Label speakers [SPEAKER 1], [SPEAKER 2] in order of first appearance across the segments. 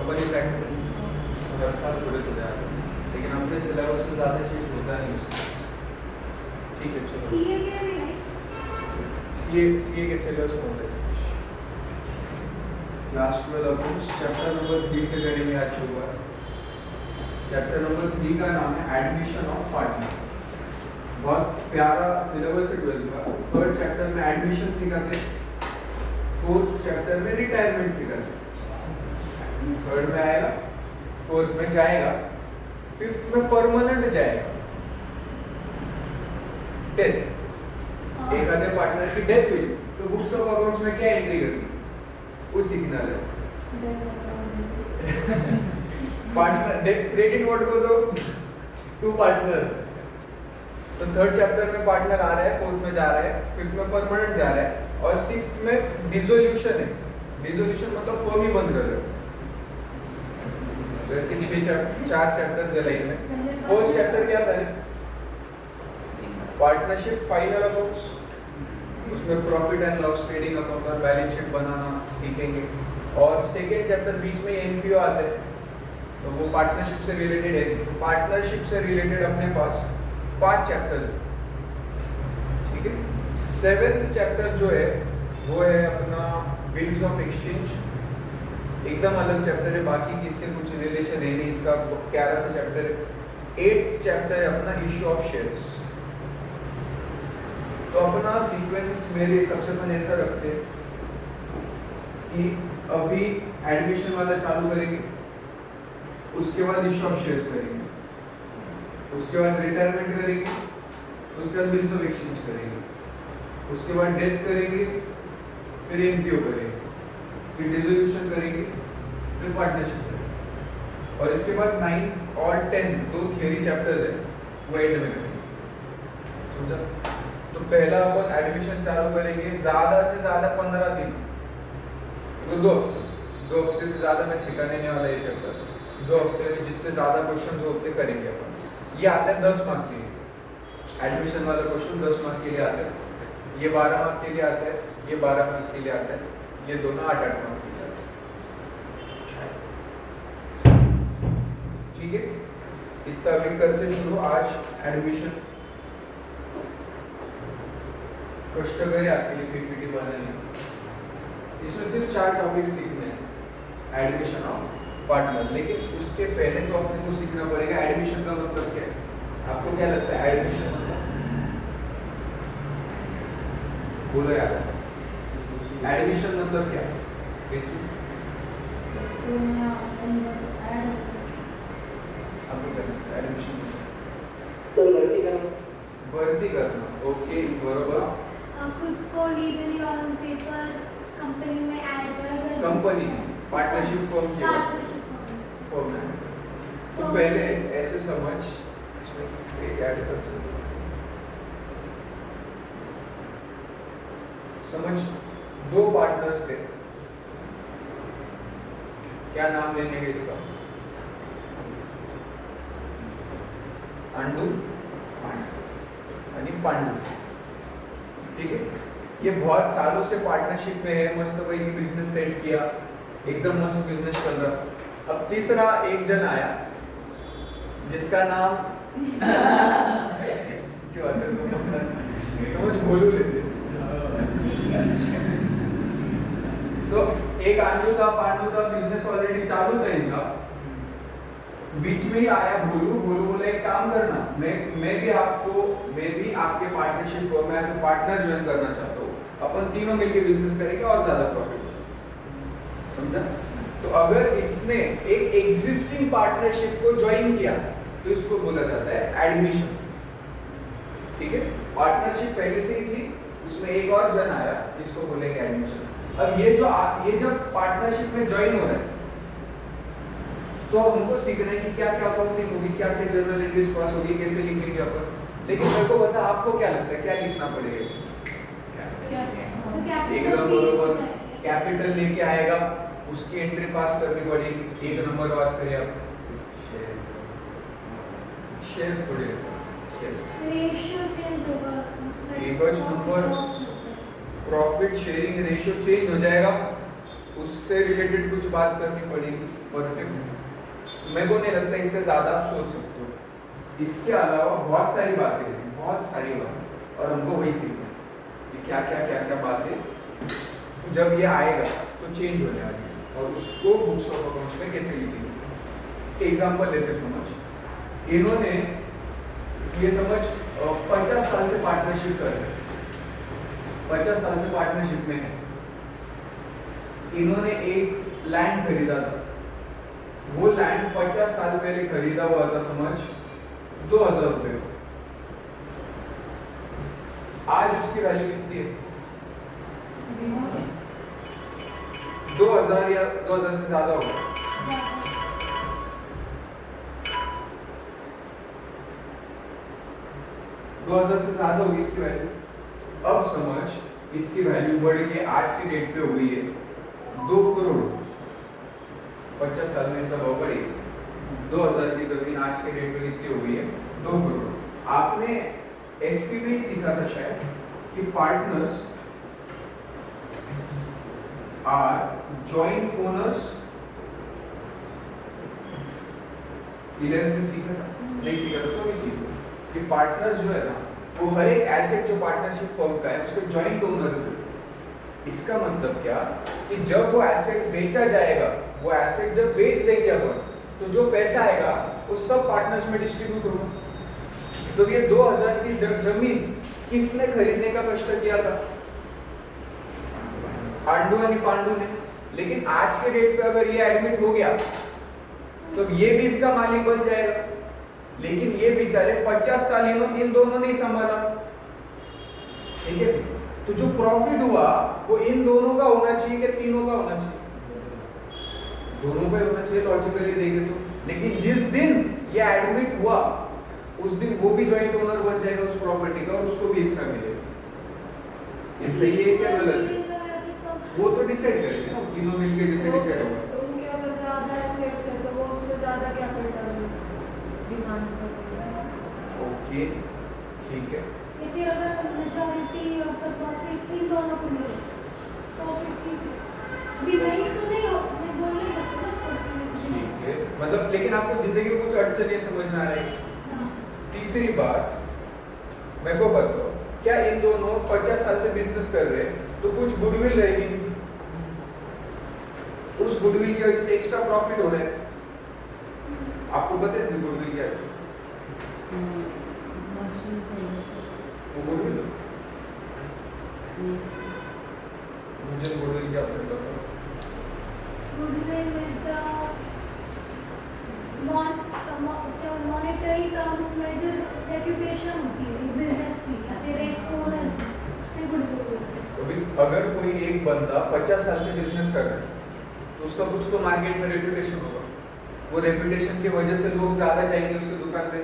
[SPEAKER 1] Company act हर साल थोड़े हो जाते हैं, लेकिन अपने सिलेबस में ज़्यादा चेंज होता नहीं उसमें। ठीक है चलो।
[SPEAKER 2] सीए के भी नहीं।
[SPEAKER 1] सीए के सिलेबस में होता है। लास्ट में अकाउंट्स चैप्टर नंबर 3 से करेंगे आज शुरुआत। चैप्टर नंबर 3 का नाम है एडमिशन ऑफ पार्टनर। बहुत प्यारा सिलेबस है 12th का। थर्ड चैप्टर में एडमिशन सिखाते हैं, फोर्थ चैप्टर में रिटायरमेंट सिखाते हैं, थर्ड में आएगा, फोर्थ में जाएगा, फिफ्थ में परमानेंट जाएगा, डेथ। एक आधे पार्टनर की डेथ हुई तो बुक्स ऑफ अकाउंट्स में क्या एंट्री करनी वो सीखना है। Partner credit what goes out to partner. तो थर्ड चैप्टर में पार्टनर आ रहा है, फोर्थ में जा रहा है, फिफ्थ में परमानेंट जा रहा है, और सिक्स्थ में डिसोल्यूशन है। डिसोल्यूशन मतलब फर्म ही बंद कर रहे हो। वैसे 4 चैप्टर जुलाई में। फर्स्ट चैप्टर क्या था? पार्टनरशिप फाइनल अकाउंट्स, उसमें profit and loss trading account और बैलेंस शीट बनाना सीखेंगे। और सेकेंड चैप्टर बीच में एनपीओ आते हैं, तो वो पार्टनरशिप से रिलेटेड है। पार्टनरशिप से रिलेटेड अपने पास 5 चैप्टर्स है, ठीक है। 7th चैप्टर जो है वो है अपना बिल्स ऑफ एक्सचेंज, एकदम अलग चैप्टर है, बाकी किससे कुछ रिलेशन है नहीं, इसका प्यारा सा चैप्टर है। 8th चैप्टर है अपना इश्यू ऑफ शेयर्स। तो अपना सीक्वेंस मेरे हिसाब से अपन ऐसा रखते हैं कि अभी एडमिशन वाला चालू करेंगे, उसके बाद इश्यू ऑफ शेयर्स करेंगे, उसके बाद रिटायरमेंट करेंगे, उसके बाद बिल्स ऑफ एक्सचेंज करेंगे, उसके बाद डेथ करेंगे, फिर एनपीओ करेंगे, फिर डिसोल्यूशन करेंगे, फिर पार्टनरशिप करेंगे, और इसके बाद 9 और 10 दो थियरी चैप्टर्स है वो एंड में करेंगे। समझा? तो पहला अपन एडमिशन चालू करेंगे, ज्यादा से ज्यादा 15 दिन, तो 2 हफ्ते से ज्यादा मैं सिखाने नहीं वाला ये चैप्टर। 2 हफ्ते में जितने ज्यादा क्वेश्चन हो उतने करेंगे अपन। ये आते हैं 10 मार्क के लिए, एडमिशन वाला क्वेश्चन 10 मार्क के लिए आते हैं, ये 12 मार्क के लिए आता है, ये 12 मार्क के लिए आता है, ये दोनों 8-8 मार्क के लिए आते हैं। ठीक है, इतना अभी करते शुरू। आज एडमिशन कष्ट करे आपके लिए पीपीटी बनाने। इसमें सिर्फ 4 टॉपिक सीखने हैं एडमिशन ऑफ पार्टनर, लेकिन उसके पहले तो अपने को सीखना पड़ेगा एडमिशन का मतलब क्या है। आपको क्या लगता है एडमिशन मतलब? बोलो यार, एडमिशन मतलब क्या है? आपको क्या लगता है एडमिशन? भर्ती करना। ओके, बरोबर।
[SPEAKER 2] खुद को लीगली ऑन पेपर कंपनी में ऐड कर,
[SPEAKER 1] कंपनी पार्टनरशिप फॉर्म किया फॉर्म है। तो पहले ऐसे समझ, इसमें एक ऐड कर सकते हो। समझ 2 पार्टनर्स थे, क्या नाम लेने के इसका? अंडू आणि पांडू। ठीक है, ये बहुत सालों से पार्टनरशिप में है, मस्त भाई बिजनेस सेट किया, एकदम मस्त बिजनेस चल रहा। अब तीसरा एक जन आया जिसका नाम क्यों असर समझ बोलू लेते। तो एक आंडू था, पांडू था, बिजनेस ऑलरेडी चालू था इनका, बीच में ही आया भोलू बोला एक काम करना, मैं भी आपके पार्टनरशिप फॉर्म में एज अ पार्टनर ज्वाइन करना चाहता हूँ, अपन तीनों मिलकर बिजनेस करेंगे और ज्यादा प्रॉफिट होगा। समझा? तो अगर इसने एक एग्जिस्टिंग पार्टनरशिप को ज्वाइन किया तो इसको बोला जाता है एडमिशन। ठीक है, पार्टनरशिप पहले से ही थी, उसमें एक और जन आया, इसको बोलेंगे एडमिशन। अब ये जब पार्टनरशिप में ज्वाइन हो रहा है तो हमको सीखना है कि क्या क्या अकाउंटिंग होगी, क्या क्या जर्नल एंट्रीज पास होगी, कैसे लिखेंगे अपन। लेकिन मेरे को बता, आपको क्या लगता है क्या लिखना पड़ेगा इसमें? एकदम बरोबर, कैपिटल लेके आएगा, उसकी एंट्री पास करनी पड़ेगी। 1 नंबर बात करें आप, शेयर्स थोड़े
[SPEAKER 2] रेशियो चेंज होगा,
[SPEAKER 1] एक number profit sharing ratio change हो जाएगा, उससे रिलेटेड कुछ बात करनी पड़ेगी, परफेक्ट। मेरे को नहीं लगता इससे ज़्यादा आप सोच सकते हो। इसके अलावा बहुत सारी बातें हैं, बहुत सारी बातें, और हमको वही सीखना है कि क्या क्या क्या क्या बातें जब ये आएगा तो चेंज होने वाली है, और उसको बुक्स ऑफ अकाउंट्स में कैसे लिखेंगे। एग्जाम्पल लेते समझ, इन्होंने ये समझ 50 साल से पार्टनरशिप कर रहे हैं, 50 साल से पार्टनरशिप में है। इन्होंने एक लैंड खरीदा था, वो लैंड 50 साल पहले खरीदा हुआ था समझ 2000 रुपए को। आज उसकी वैल्यू कितनी है? 2000 या 2000 से ज्यादा होगा। दो हजार से ज्यादा होगी इसकी वैल्यू। अब समझ इसकी वैल्यू बढ़ के आज की डेट पे हो गई है 2 करोड़। 50 साल में इतना भाव बढ़ी, 2000 की जमीन आज के डेट पे कितनी हो गई है? 2 करोड़। आपने एसपी में सीखा था शायद कि पार्टनर्स आर जॉइंट ओनर्स। 11 में सीखा था? नहीं सीखा था तो भी सीखो कि पार्टनर्स जो है ना, वो हर एक एसेट जो पार्टनरशिप फर्म का है उसके जॉइंट ओनर्स है। इसका मतलब क्या कि जब वो एसेट बेचा जाएगा, वो एसेट जब बेच देंगे अपन, तो जो पैसा आएगा वो सब पार्टनर्स में डिस्ट्रीब्यूट होगा। तो ये 2000 की जमीन किसने खरीदने का कष्ट किया था? पांडु यानी पांडु ने। लेकिन आज के डेट पे अगर ये एडमिट हो गया तो ये भी इसका मालिक बन जाएगा। लेकिन ये बेचारे 50 साल इन दोनों ने ही संभाला, ठीक है। तो जो प्रॉफिट हुआ वो इन दोनों का होना चाहिए कि तीनों का होना चाहिए? दोनों का होना चाहिए लॉजिकली देखे तो। लेकिन जिस दिन ये एडमिट हुआ उस दिन वो भी जॉइंट ओनर बन जाएगा उस प्रॉपर्टी का, और उसको भी हिस्सा मिलेगा। ये सही है क्या गलत है? वो तो डिसाइड करेंगे ना, तीनों मिलके जैसे डिसाइड होगा।
[SPEAKER 3] उनके अगर ज्यादा एसेट्स है तो वो उससे ज्यादा कैपिटल डिमांड करेंगे।
[SPEAKER 1] ओके ठीक है।
[SPEAKER 2] या फिर अगर majority of the profit in दोनों को मिले तो फिर ठीक है। भी नहीं तो नहीं हो, मैं बोल नहीं सकती बस।
[SPEAKER 1] ठीक है, मतलब लेकिन आपको जिंदगी में कुछ अड़चन नहीं समझ में आ रही।
[SPEAKER 2] हाँ।
[SPEAKER 1] तीसरी बात मेरे को बताओ, क्या इन दोनों 50 साल से बिजनेस कर रहे हैं तो कुछ गुडविल रहेगी? उस गुडविल की वजह से एक्स्ट्रा प्रॉफिट हो रहा है। आपको पता है गुडविल क्या है? वो गुडविल मुझे गुडविल क्या होता है बताओ।
[SPEAKER 2] Goodwill is the monetary terms में जो रेपुटेशन होती है बिजनेस की या फिर एक ओनर से गुडविल होती है।
[SPEAKER 1] अभी अगर कोई एक बंदा 50 साल से बिजनेस कर रहा है तो उसका कुछ तो मार्केट में रेपुटेशन होगा। वो रेपुटेशन की वजह से लोग ज्यादा जाएंगे उसके दुकान पे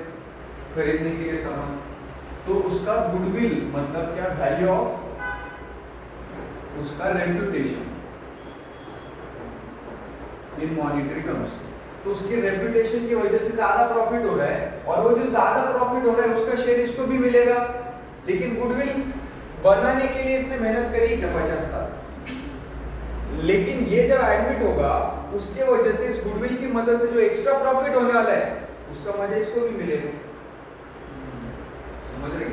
[SPEAKER 1] खरीदने के लिए सामान। तो उसका गुडविल मतलब क्या? वैल्यू ऑफ उसका रेपुटेशन इन मॉनेटरी टर्म्स। तो उसके रेपुटेशन की वजह से ज्यादा प्रॉफिट हो रहा है, और वो जो ज्यादा प्रॉफिट हो रहा है उसका शेयर इसको भी मिलेगा। लेकिन गुडविल बनाने के लिए इसने मेहनत करी क्या 50 साल? लेकिन ये जब एडमिट होगा उसके वजह से इस गुडविल की मदद से जो एक्स्ट्रा प्रॉफिट होने वाला है उसका मजा इसको भी मिलेगा। समझ रहे?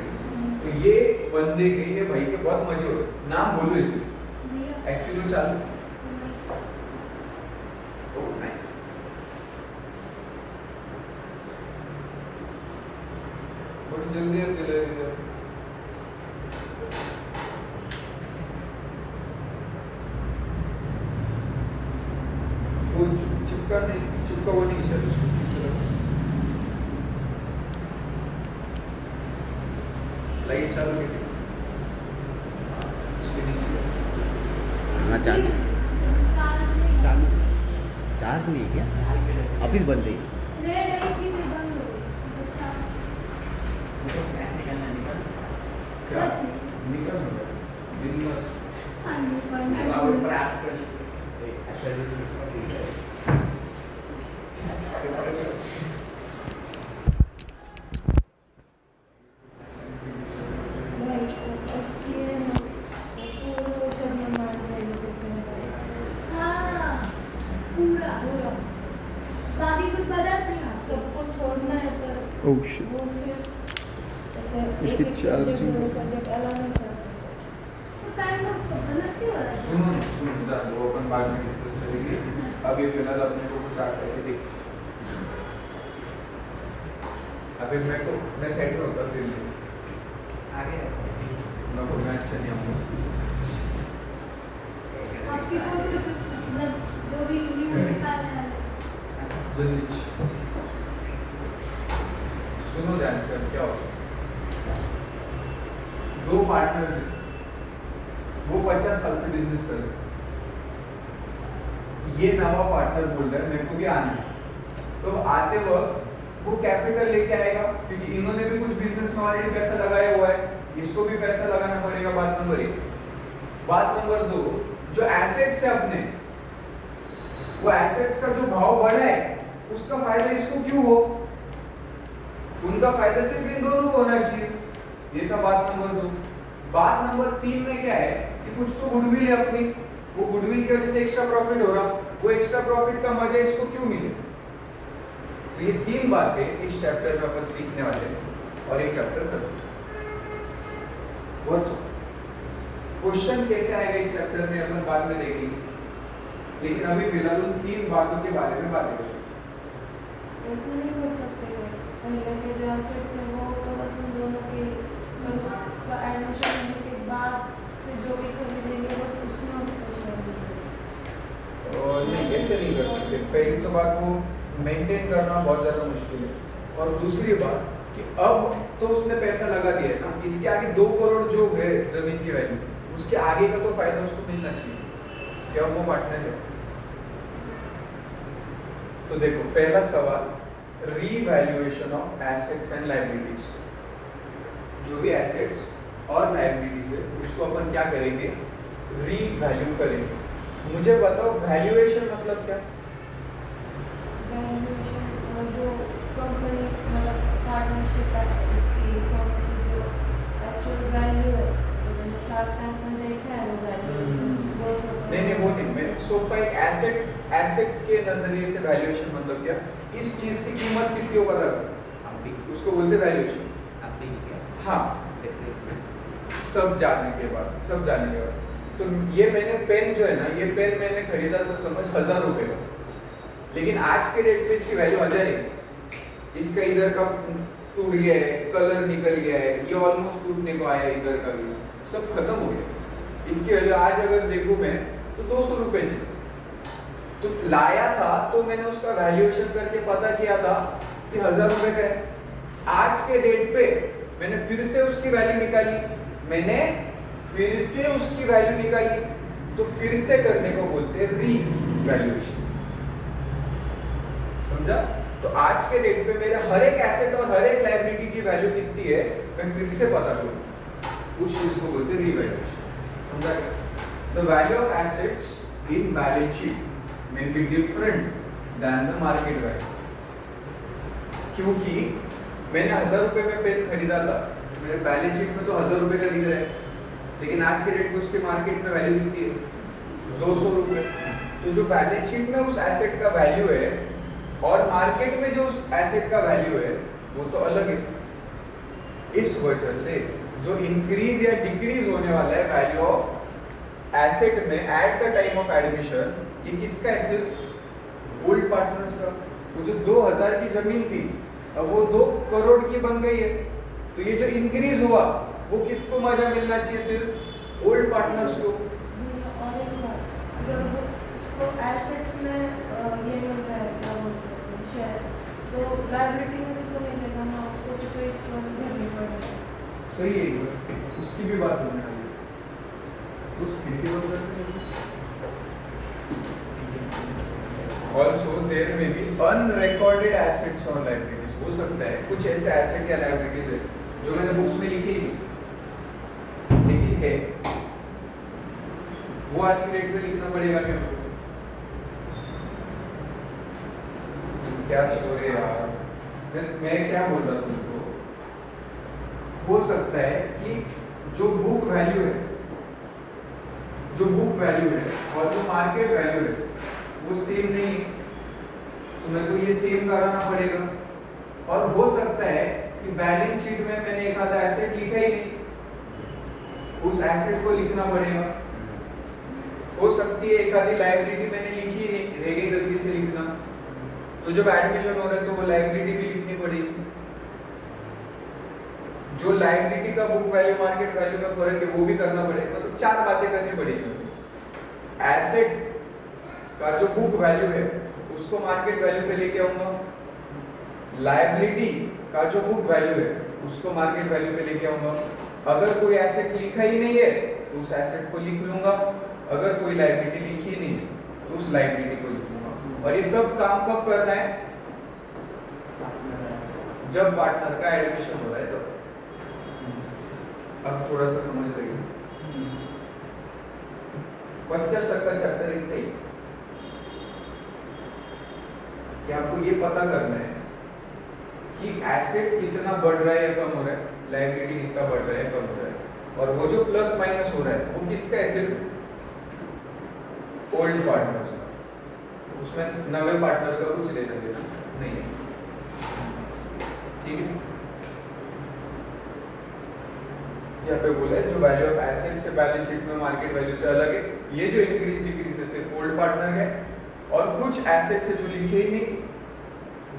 [SPEAKER 1] तो ये बंदे के, ये भाई के बहुत मजे हो रहे। नाम बोलो इसे एक्चुअली चालू। Oh nice. बहुत जल्दी अब दिला वो चिपका नहीं, चिपका वो नहीं चाहिए। लाइट चालू है उसके नीचे।
[SPEAKER 4] हाँ चालू चार्ज नहीं है क्या? ऑफिस बंद है।
[SPEAKER 2] रेड आई थी तो बंद हो गई।
[SPEAKER 1] क्या?
[SPEAKER 2] बस नहीं।
[SPEAKER 1] निकल हो गया दिन भर।
[SPEAKER 2] हाँ जी, बंद हो
[SPEAKER 1] अब
[SPEAKER 2] गई।
[SPEAKER 1] ट्रैप कर
[SPEAKER 3] FCA तो शर्मा मान रहे हैं।
[SPEAKER 2] हाँ
[SPEAKER 1] ओह शिट,
[SPEAKER 3] वो सिर्फ ऐसे
[SPEAKER 1] इसकी
[SPEAKER 3] एक-एक
[SPEAKER 1] charging-
[SPEAKER 3] सब्जेक्ट अलग नहीं करते।
[SPEAKER 2] तो काइंड ऑफ गलत नहीं हो रहा है।
[SPEAKER 1] सुनो जा, वो अपन बाद में डिस्कस करेंगे। अभी फिलहाल अपने को कुछ आता है देख। अभी मैं सेट में होता फिर ले
[SPEAKER 4] आगे
[SPEAKER 1] मैं बोलना अच्छा नहीं आऊँगा।
[SPEAKER 2] आपकी फोटो मतलब जो भी न्यू निकालना है।
[SPEAKER 1] जल्दी सुनो ध्यान से, अब क्या होगा, दो पार्टनर्स हैं, वो 50 साल से बिजनेस कर रहे हैं। ये नवा पार्टनर बोल रहा है मेरे को भी आना है, तो आते वक्त वो कैपिटल लेके आएगा, क्योंकि इन्होंने भी कुछ बिजनेस में ऑलरेडी पैसा लगाया हुआ है, इसको भी पैसा लगाना पड़ेगा। बात नंबर 1। बात नंबर 2, जो एसेट्स है अपने, वो एसेट्स का जो भाव बढ़ा है उसका फायदा इसको क्यों हो, उनका फायदा सिर्फ इन दोनों को होना चाहिए। ये था बात नंबर 2। बात नंबर 3 में क्या है कि कुछ तो गुडविल है अपनी, वो गुडविल की वजह से एक्स्ट्रा प्रॉफिट हो रहा, वो एक्स्ट्रा प्रॉफिट का मजा इसको क्यों मिले। तो ये 3 बातें इस चैप्टर में अपन सीखने वाले हैं और एक चैप्टर खत्म। क्वेश्चन कैसे आएगा इस चैप्टर में अपन बाद में देखेंगे, लेकिन अभी फिलहाल उन 3 बातों के बारे में बातें करेंगे।
[SPEAKER 3] ऐसा नहीं कर सकते हैं। पहले के जो एसेट थे वो तो बस उन दोनों के उसका एडमिशन होने के बाद से जो भी खरीदेंगे बस उसमें उसको शेयर देंगे।
[SPEAKER 1] और नहीं, ऐसे नहीं कर सकते। पहली तो बात, वो मेंटेन करना बहुत ज़्यादा मुश्किल है, और दूसरी बात कि अब तो उसने पैसा लगा दिया है ना, इसके आगे 2 करोड़ जो है जमीन की वैल्यू, उसके आगे का तो फायदा उसको मिलना चाहिए। क्या वो पार्टनर है? तो देखो, पहला सवाल, revaluation of assets and liabilities. जो भी एसेट्स और लायबिलिटीज है उसको अपन क्या करेंगे, रीवैल्यू करेंगे। मुझे बताओ वैल्यूएशन मतलब क्या?
[SPEAKER 3] वैल्यूएशन जो कंपनी मतलब पार्टनरशिप है इसकी फर्म की जो एक्चुअल वैल्यू है, तो मैंने शार्क टैंक में देखा है वो वैल्यूएशन 200
[SPEAKER 1] नहीं वो नहीं, मैं सोपा एक एसेट के नजरिए से वैल्यूएशन मतलब क्या, इस चीज की कीमत कितनी हो पता कर, उसको बोलते वैल्यूएशन। हाँ, सब जानने के बाद तो ये मैंने पेन जो है ना, ये पेन मैंने खरीदा तो समझ 1000 रुपए का, लेकिन आज के डेट पे इसकी वैल्यू 1000 है। इसका इधर का टूट गया है, कलर निकल गया है, ये ऑलमोस्ट टूटने को आया, इधर का भी सब खत्म हो गया। इसकी वैल्यू आज अगर देखूं मैं तो 200 रुपए थी, तो लाया था तो मैंने उसका वैल्यूएशन करके पता किया था कि 1000 रुपए का है। आज के डेट पे मैंने फिर से उसकी वैल्यू निकाली, तो फिर से करने को बोलते हैं रीवैल्यूएशन। समझा? तो आज के डेट पे मेरे हर एक एसेट और हर एक लायबिलिटी की वैल्यू कितनी है मैं फिर से पता करूं, उस चीज को बोलते हैं रीवैल्यूएशन। समझा? The value of assets in balance sheet may be different than the market value. क्योंकि मैंने 1000 रुपए में पेन खरीदा था, मेरे बैलेंस शीट में तो 1000 रुपए का दिख रहा है, लेकिन आज के डेट में उसके मार्केट में वैल्यू कितनी है 200 रुपए। तो जो बैलेंस शीट में उस एसेट का वैल्यू है और मार्केट में जो उस एसेट का वैल्यू है वो तो अलग है। इस वजह से जो इंक्रीज या डिक्रीज होने वाला है वैल्यू ऑफ एसेट में at the time of admission, ये किसका है? सिर्फ ओल्ड पार्टनर्स का। वो जो 2000 की जमीन थी अब वो 2 करोड़ की बन गई है, तो ये जो इंक्रीज हुआ वो किसको मजा मिलना चाहिए? सिर्फ ओल्ड पार्टनर्स को।
[SPEAKER 3] और एक बात, अगर वो उसको एसेट्स में ये मिलता है क्या बोलते हैं शेयर, तो लायबिलिटी में भी तो मिलेगा ना, उसको भी तो एक भरनी पड़ेगा।
[SPEAKER 1] सही है, उसकी भी बात होने वाली है। उस खिड़की बंद करते हैं। Also there may be unrecorded assets or liabilities. हो सकता है कुछ ऐसे एसेट या लायबिलिटीज है जो मैंने बुक्स में लिखी ही नहीं, लेकिन है, वो आज की डेट में लिखना पड़ेगा क्या? क्या सो रहे यार, मैं क्या बोल रहा तुमको, हो सकता है कि जो बुक वैल्यू है और जो मार्केट वैल्यू है वो सेम नहीं, तो मेरे को ये सेम कराना पड़ेगा। और हो सकता है कि बैलेंस शीट में मैंने एक आधा एसेट लिखा ही नहीं, उस एसेट को लिखना पड़ेगा। हो सकती है एक आधी लायबिलिटी मैंने लिखी ही नहीं, रह गई गलती से लिखना, तो जब एडमिशन हो रहा है तो वो लायबिलिटी भी लिखनी पड़ेगी। जो लायबिलिटी का बुक वैल्यू मार्केट वैल्यू में फर्क है वो भी करना पड़ेगा, मतलब 4 बातें करनी पड़ेगी। एसेट का जो बुक वैल्यू है उसको मार्केट वैल्यू पे लेके आऊंगा, लायबिलिटी का जो बुक वैल्यू है उसको मार्केट वैल्यू पे लेके आऊंगा। अगर कोई एसेट लिखा ही नहीं है तो उस एसेट को लिख लूंगा, अगर कोई लायबिलिटी लिखी नहीं है तो उस लायबिलिटी को लिख लूंगा। और ये सब काम कब करना है? जब पार्टनर का एडमिशन हो रहा है तो। अब थोड़ा सा समझ रही है, 50% चैप्टर इतना ही कि आपको ये पता करना है कि एसेट कितना बढ़ रहा है या कम हो रहा है, लायबिलिटी कितना बढ़ रहा है कम हो रहा है, और वो जो प्लस माइनस हो रहा है वो किसका है? सिर्फ ओल्ड पार्टनर्स, उसमें नवे पार्टनर का कुछ लेना देना नहीं है। ठीक है, यहाँ पे बोला है जो वैल्यू ऑफ एसेट से बैलेंस शीट में मार्केट वैल्यू से अलग है, ये जो इंक्रीज डिक्रीज है सिर्फ ओल्ड पार्टनर है, और कुछ एसेट से जो लिखे ही नहीं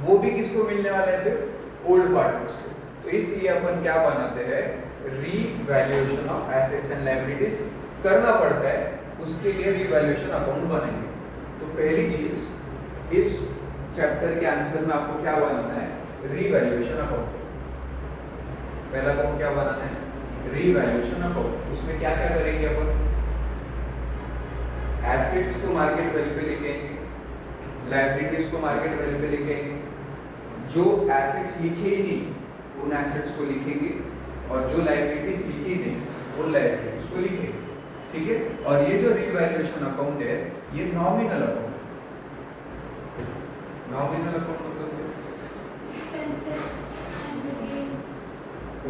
[SPEAKER 1] वो भी किसको मिलने वाला है? सिर्फ ओल्ड पार्टनर्स को। तो इसलिए अपन क्या बनाते हैं? Revaluation of assets and liabilities करना पड़ता है, उसके लिए रीवैल्यूएशन अकाउंट बनेंगे। तो पहली चीज इस चैप्टर के आंसर में आपको क्या बनाना है? Revaluation account. पहला अकाउंट क्या बनाना है? Revaluation account. उसमें क्या क्या करेंगे अपन? एसेट्स को मार्केट वैल्यू पे लेके आएंगे, लायबिलिटीज को मार्केट वैल्यू पे लेके आएंगे, जो एसेट्स लिखे ही नहीं उन एसेट्स को लिखेंगे, और जो लायबिलिटीज लिखी नहीं उन लायबिलिटीज को लिखेंगे। ठीक है, और ये जो रीवैल्यूएशन अकाउंट है ये नॉमिनल अकाउंट। नॉमिनल अकाउंट मतलब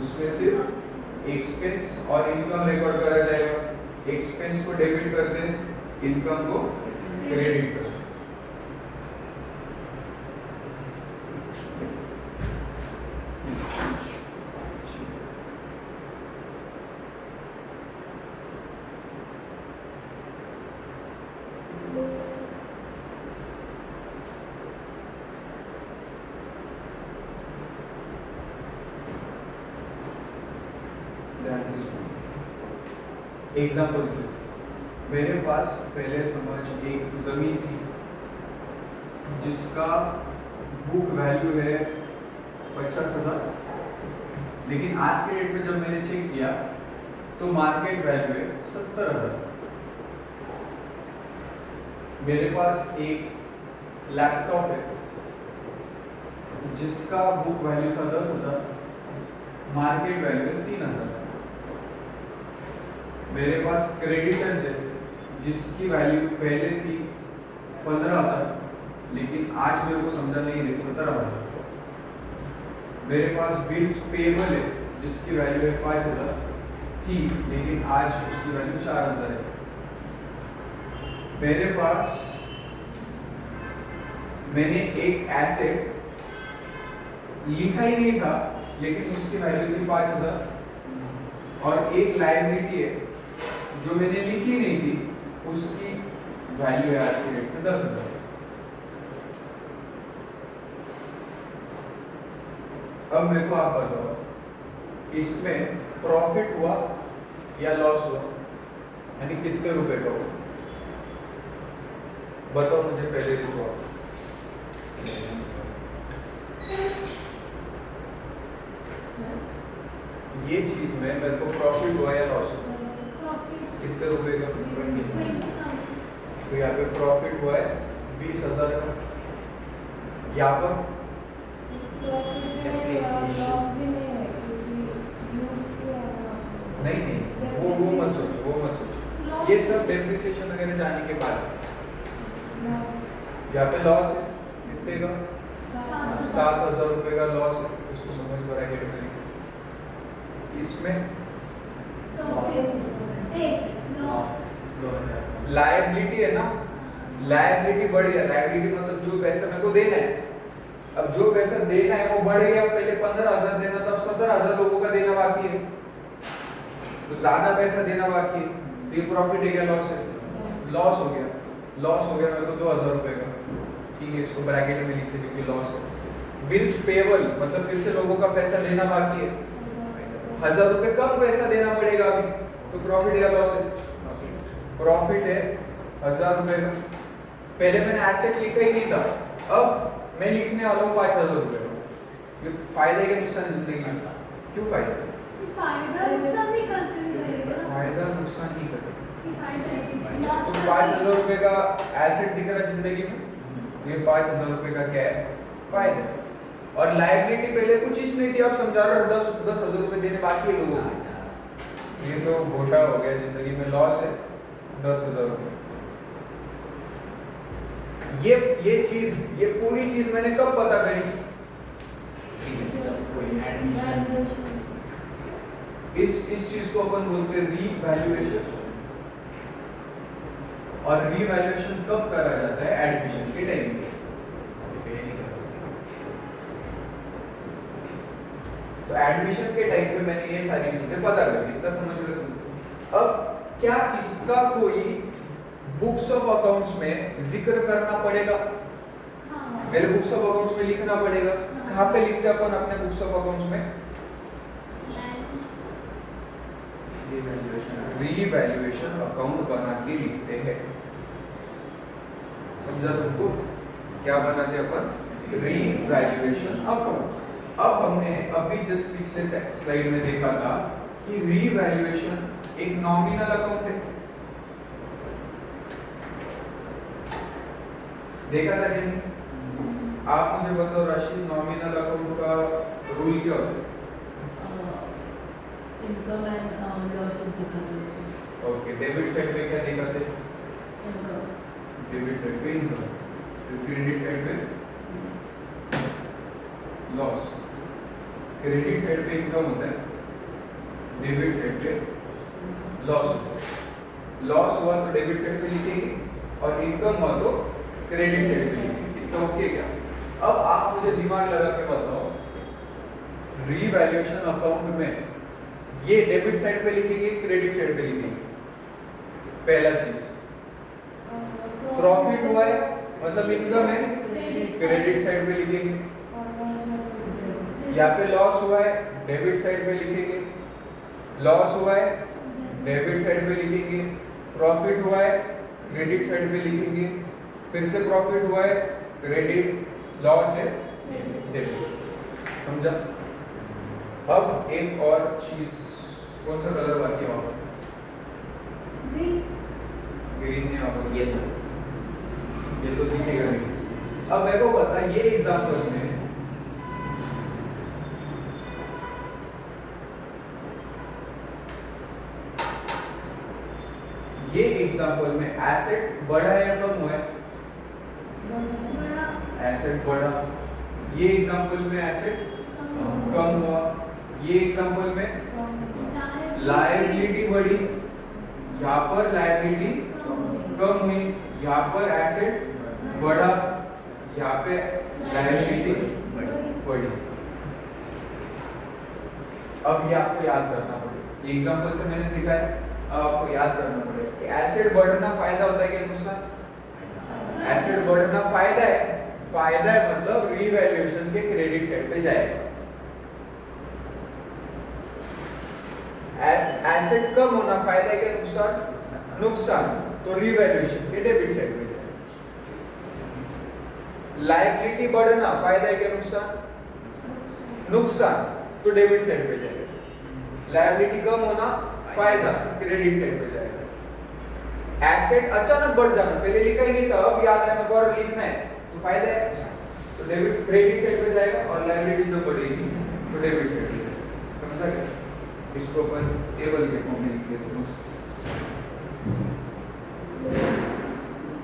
[SPEAKER 1] उसमें सिर्फ एक्सपेंस और इनकम रिकॉर्ड करा जाएगा। एक्सपेंस को डेबिट कर दें, इनकम को क्रेडिट कर दें। एग्जाम्पल से मेरे पास पहले समझ एक जमीन थी जिसका बुक वैल्यू है 50,000, लेकिन आज के डेट में जब मैंने चेक किया तो मार्केट वैल्यू है 70,000। मेरे पास एक लैपटॉप है जिसका बुक वैल्यू था 10,000, मार्केट वैल्यू है 3,000। मेरे पास क्रेडिटर्स है जिसकी वैल्यू पहले थी 15,000, लेकिन आज मेरे को समझा नहीं रही 17,000। मेरे पास बिल्स पेबल है जिसकी वैल्यू है 5,000 थी, लेकिन आज उसकी वैल्यू 4,000 है। मेरे पास मैंने एक एसेट लिखा ही नहीं था लेकिन उसकी वैल्यू थी 5,000, और एक लायबिलिटी है जो मैंने लिखी नहीं थी उसकी वैल्यू है आज के डेट में 10,000। अब मेरे को आप बताओ इसमें प्रॉफिट हुआ या लॉस हुआ, यानी कितने रुपए का हुआ? बताओ मुझे पहले तो आप। ये चीज में मेरे को प्रॉफिट हुआ या लॉस हुआ? कितने रुपए का? तो यहाँ पे प्रॉफिट हुआ है 20,000 का। यहाँ पर नहीं, वो मत सोचो, ये सब डेप्रिसिएशन वगैरह जाने के बाद यहाँ पे लॉस है कितने का? 7,000 रुपए का लॉस है, उसको समझ पड़ा है। इसमें लायबिलिटी है ना, लायबिलिटी बढ़ गया। लायबिलिटी मतलब जो पैसा मेरे को देना है अब जो पैसा देना है वो बढ़ गया, पहले 15,000 देना था, अब 17,000 लोगों का देना बाकी है, तो ज्यादा पैसा देना बाकी है, तो ये प्रॉफिट है क्या लॉस है? लॉस हो गया, लॉस हो गया मेरे को 2,000 रुपए का, ठीक है, इसको ब्रैकेट में लिखते क्योंकि लॉस है। बिल्स पेबल मतलब फिर से लोगों का पैसा देना बाकी है, 1,000 रुपए कम पैसा देना पड़ेगा अभी, तो प्रॉफिट या लॉस है? प्रॉफिट है 1,000 रुपए का। पहले मैंने एसेट लिखा ही नहीं था, अब मैं लिखने वाला हूँ 5,000 रुपए का। ये फायदा है कि नुकसान है जिंदगी में? क्यों फायदा है?
[SPEAKER 2] फायदा नुकसान नहीं कंसीडर करेंगे ना,
[SPEAKER 1] फायदा नुकसान नहीं करेगा।
[SPEAKER 2] कि फायदा है कि
[SPEAKER 1] तो
[SPEAKER 2] लॉस
[SPEAKER 1] 5,000 रुपए का एसेट दिख रहा है जिंदगी में, ये 5,000 रुपए का क्या है? फायदा है। और लायबिलिटी पहले कुछ चीज नहीं थी, आप समझा रहे हो 10,000 रुपए देने बाकी है लोगों को, ये तो घोटा हो गया जिंदगी में, लॉस है 10,000 रुपए। ये चीज, ये पूरी चीज मैंने कब पता करी? इस चीज को अपन बोलते हैं रीवैल्यूएशन। और रीवैल्यूएशन कब करा जाता है? एडमिशन के टाइम पे। तो एडमिशन के टाइम पे मैंने ये सारी चीजें पता कर ली, इतना समझ लो तुम। अब क्या इसका कोई बुक्स ऑफ अकाउंट्स में जिक्र करना पड़ेगा?
[SPEAKER 2] हाँ।
[SPEAKER 1] मेरे बुक्स ऑफ अकाउंट्स में लिखना पड़ेगा। कहाँ पे लिखते हैं अपन अपने बुक्स ऑफ अकाउंट्स में? रीवैल्यूएशन अकाउंट बना के लिखते हैं, समझा तुमको? क्या बनाते हैं अपन? Revaluation account. अब हमने अभी जस्ट पिछले स्लाइड में देखा था कि रीवैल्यूएशन एक नॉमिनल अकाउंट है, देखा था कि नहीं? आप मुझे बताओ राशि, नॉमिनल अकाउंट का रूल क्या होता है?
[SPEAKER 5] इनकम एंड लॉसेस दिखाते हैं।
[SPEAKER 1] ओके, डेबिट साइड पे क्या दिखाते हैं?
[SPEAKER 5] इनकम,
[SPEAKER 1] डेबिट साइड पे इनकम, क्रेडिट साइड पे लॉस। क्रेडिट साइड पे इनकम होता है, डेबिट साइड पे लॉस होता है। लॉस हुआ तो डेबिट साइड पे लिखेंगे और इनकम हुआ तो क्रेडिट साइड पे लिखेंगे। इतना ओके क्या? अब आप मुझे दिमाग लगा के बताओ, रीवैल्यूएशन अकाउंट में ये डेबिट साइड पे लिखेंगे, क्रेडिट साइड पे लिखेंगे? पहला चीज, प्रॉफिट हुआ है मतलब इनकम है, क्रेडिट साइड पे लिखेंगे। यहाँ पे लॉस हुआ है, डेबिट साइड पे लिखेंगे। लॉस हुआ है, डेबिट साइड पे लिखेंगे। प्रॉफिट हुआ है, क्रेडिट साइड पे लिखेंगे। फिर से प्रॉफिट हुआ है, क्रेडिट, लॉस है, डेबिट। समझा? अब एक और चीज, कौन सा कलर बाकी है वहां पर? ग्रीन नहीं, वहां पर ये तो दिखेगा नहीं। अब मेरे को पता है ये एग्जांपल में एसेट बढ़ा है या कम हुआ है? एसेट बढ़ा। ये एग्जांपल में एसेट कम हुआ। ये एग्जांपल में लायबिलिटी बढ़ी, यहाँ पर लायबिलिटी कम हुई, यहाँ पर एसेट बढ़ा, यहाँ पे लायबिलिटी बढ़ी। अब ये आपको याद करना पड़ेगा, एग्जांपल से मैंने सीखा है, अब आपको याद करना पड़ेगा कि एसेट बढ़ना फायदा होता है क्या नुकसान? एसेट बढ़ना फायदा है। फायदा है मतलब रीवैल्यूएशन के क्रेडिट साइड पे जाएगा। एसेट कम होना फायदा है क्या नुकसान? नुकसान, तो रीवैल्यूएशन के डेबिट साइड पे जाएगा। लायबिलिटी बढ़ना फायदा है क्या नुकसान? नुकसान, तो डेबिट साइड पे जाएगा। लायबिलिटी कम होना फायदा, क्रेडिट साइड पे जाएगा। एसेट अचानक बढ़ जाना, पहले लिखा ही नहीं था, अब याद आया मेरे और लिखना है, तो फायदा है, तो डेबिट क्रेडिट साइड पे जाएगा। और लायबिलिटी जो बढ़ेगी तो डेबिट साइड पे जाएगा। समझा क्या? इसको अपन टेबल के फॉर्म में लिख देते हैं।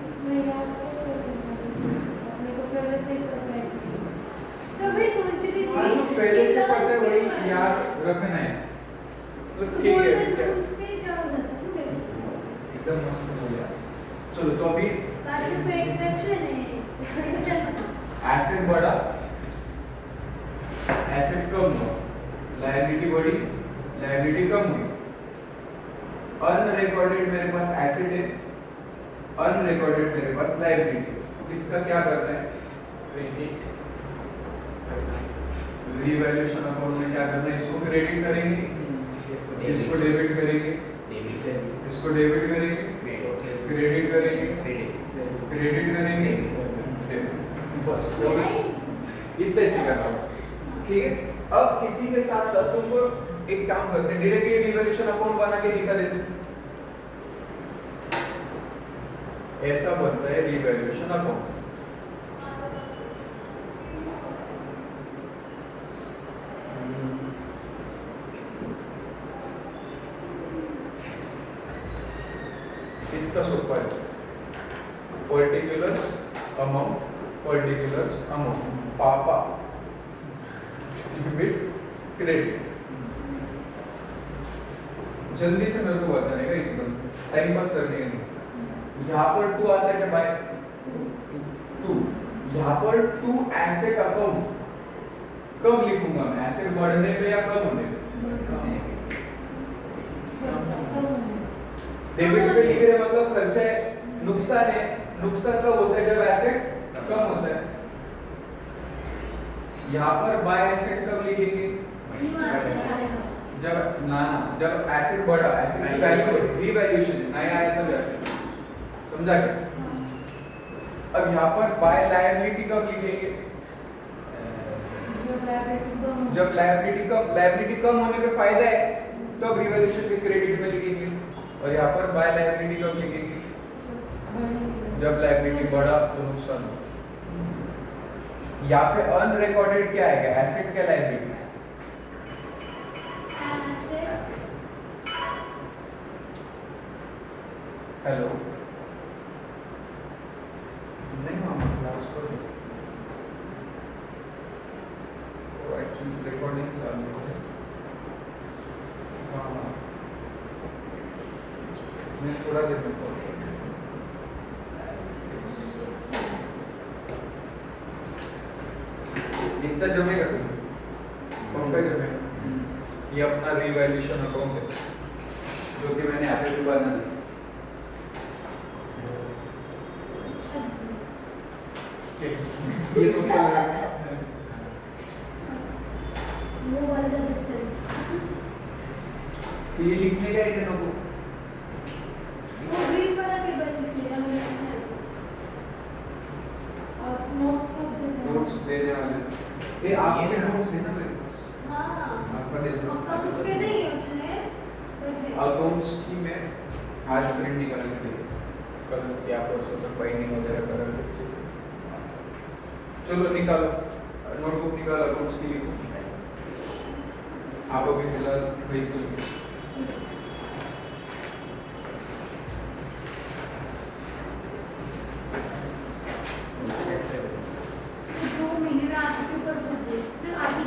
[SPEAKER 3] इसमें याद अपने को पहले से ही पता है कि
[SPEAKER 2] तो मैं सोच रही थी
[SPEAKER 1] हाँ, जो पहले से पता है वही याद रखना है, तो ठीक है,
[SPEAKER 2] उससे ज्यादा था ना मेरे
[SPEAKER 1] एकदम मस्त हो गया। चलो तो अभी
[SPEAKER 2] को एक्सेप्शन है। चल
[SPEAKER 1] एसेट बढ़ा, एसेट कम हुआ, लायबिलिटी बढ़ी, लायबिलिटी कम हुई। अनरिकॉर्डेड मेरे पास एसेट है, अनरिकॉर्डेड मेरे पास लायबिलिटी है। इसका क्या करना है?
[SPEAKER 4] क्रेडिट
[SPEAKER 1] रीवैल्यूएशन अकाउंट में क्या करना है? इसको क्रेडिट करेंगे, इसको डेबिट करेंगे, इसको डेबिट करेंगे, क्रेडिट करेंगे, क्रेडिट करेंगे, बस इतने से करना होगा। ठीक है, अब इसी के साथ साथ तुमको एक काम करते हैं, डायरेक्टली रिवैल्यूएशन अकाउंट बना के दिखा देते हैं। ऐसा बनता है रिवैल्यूएशन अकाउंट। कितना सोपा है? पर्टिकुलर्स अमाउंट, पर्टिकुलर्स अमाउंट, पापा डेबिट क्रेडिट। जल्दी से मेरे को बताने का, एकदम टाइम पास करने का नहीं। यहाँ पर टू आता है क्या बाय? टू। यहाँ पर टू एसेट अकाउंट कब लिखूंगा मैं? एसेट बढ़ने पे या कम होने पे? डेबिट पे लिख रहे मतलब खर्चा है, नुकसान है। नुकसान कब होता है? जब एसेट कम होता है। यहाँ पर बाय एसेट कब लिखेंगे? जब एसेट बढ़ा, एसेट की वैल्यू बढ़ी, रीवैल्यूएशन नया आया तो जाके समझा क्या? अब यहाँ पर बाय लायबिलिटी कब लिखेंगे? जब लायबिलिटी कम होने पे फायदा है तब रिवैल्यूएशन के क्रेडिट में लिखेंगे। और यहाँ पर बाय लायबिलिटी कब लिखेंगे? जब लायबिलिटी बढ़ा तो नुकसान हो। यहाँ पे अनरिकॉर्डेड क्या आएगा? एसेट क्या लायबिलिटी? हेलो, नहीं मामा क्लास पर तो एक्चुअली रिकॉर्डिंग चालू है। हाँ, मैं थोड़ा देर में कॉल करूँगा। इतना जमेगा तुम्हें? पक्का जमेगा? ये अपना रिवैल्यूएशन अकाउंट है जो कि मैंने यहाँ पे भी बना दिया। ये सोच
[SPEAKER 2] वो वाला पिक्चर
[SPEAKER 1] ये लिखने का है ना,
[SPEAKER 2] वो ग्रीन वाला टेबल लिखने का
[SPEAKER 3] और नोट्स
[SPEAKER 1] दे देने वाले। ये आपके नोट्स देना मेरे पास।
[SPEAKER 2] हाँ
[SPEAKER 1] आपका दे दो।
[SPEAKER 2] अब उसके नहीं है उसने
[SPEAKER 1] अकाउंट्स की मैं आज प्रिंट निकाल के दे, कल या परसों तक बाइंडिंग वगैरह करा के अच्छे से। चलो निकालो, नोटबुक निकालो, अकाउंट्स की लिखो। आप अभी फिलहाल ब्रेक लो।
[SPEAKER 2] दो महीने में आगे के ऊपर भर दे, फिर आगे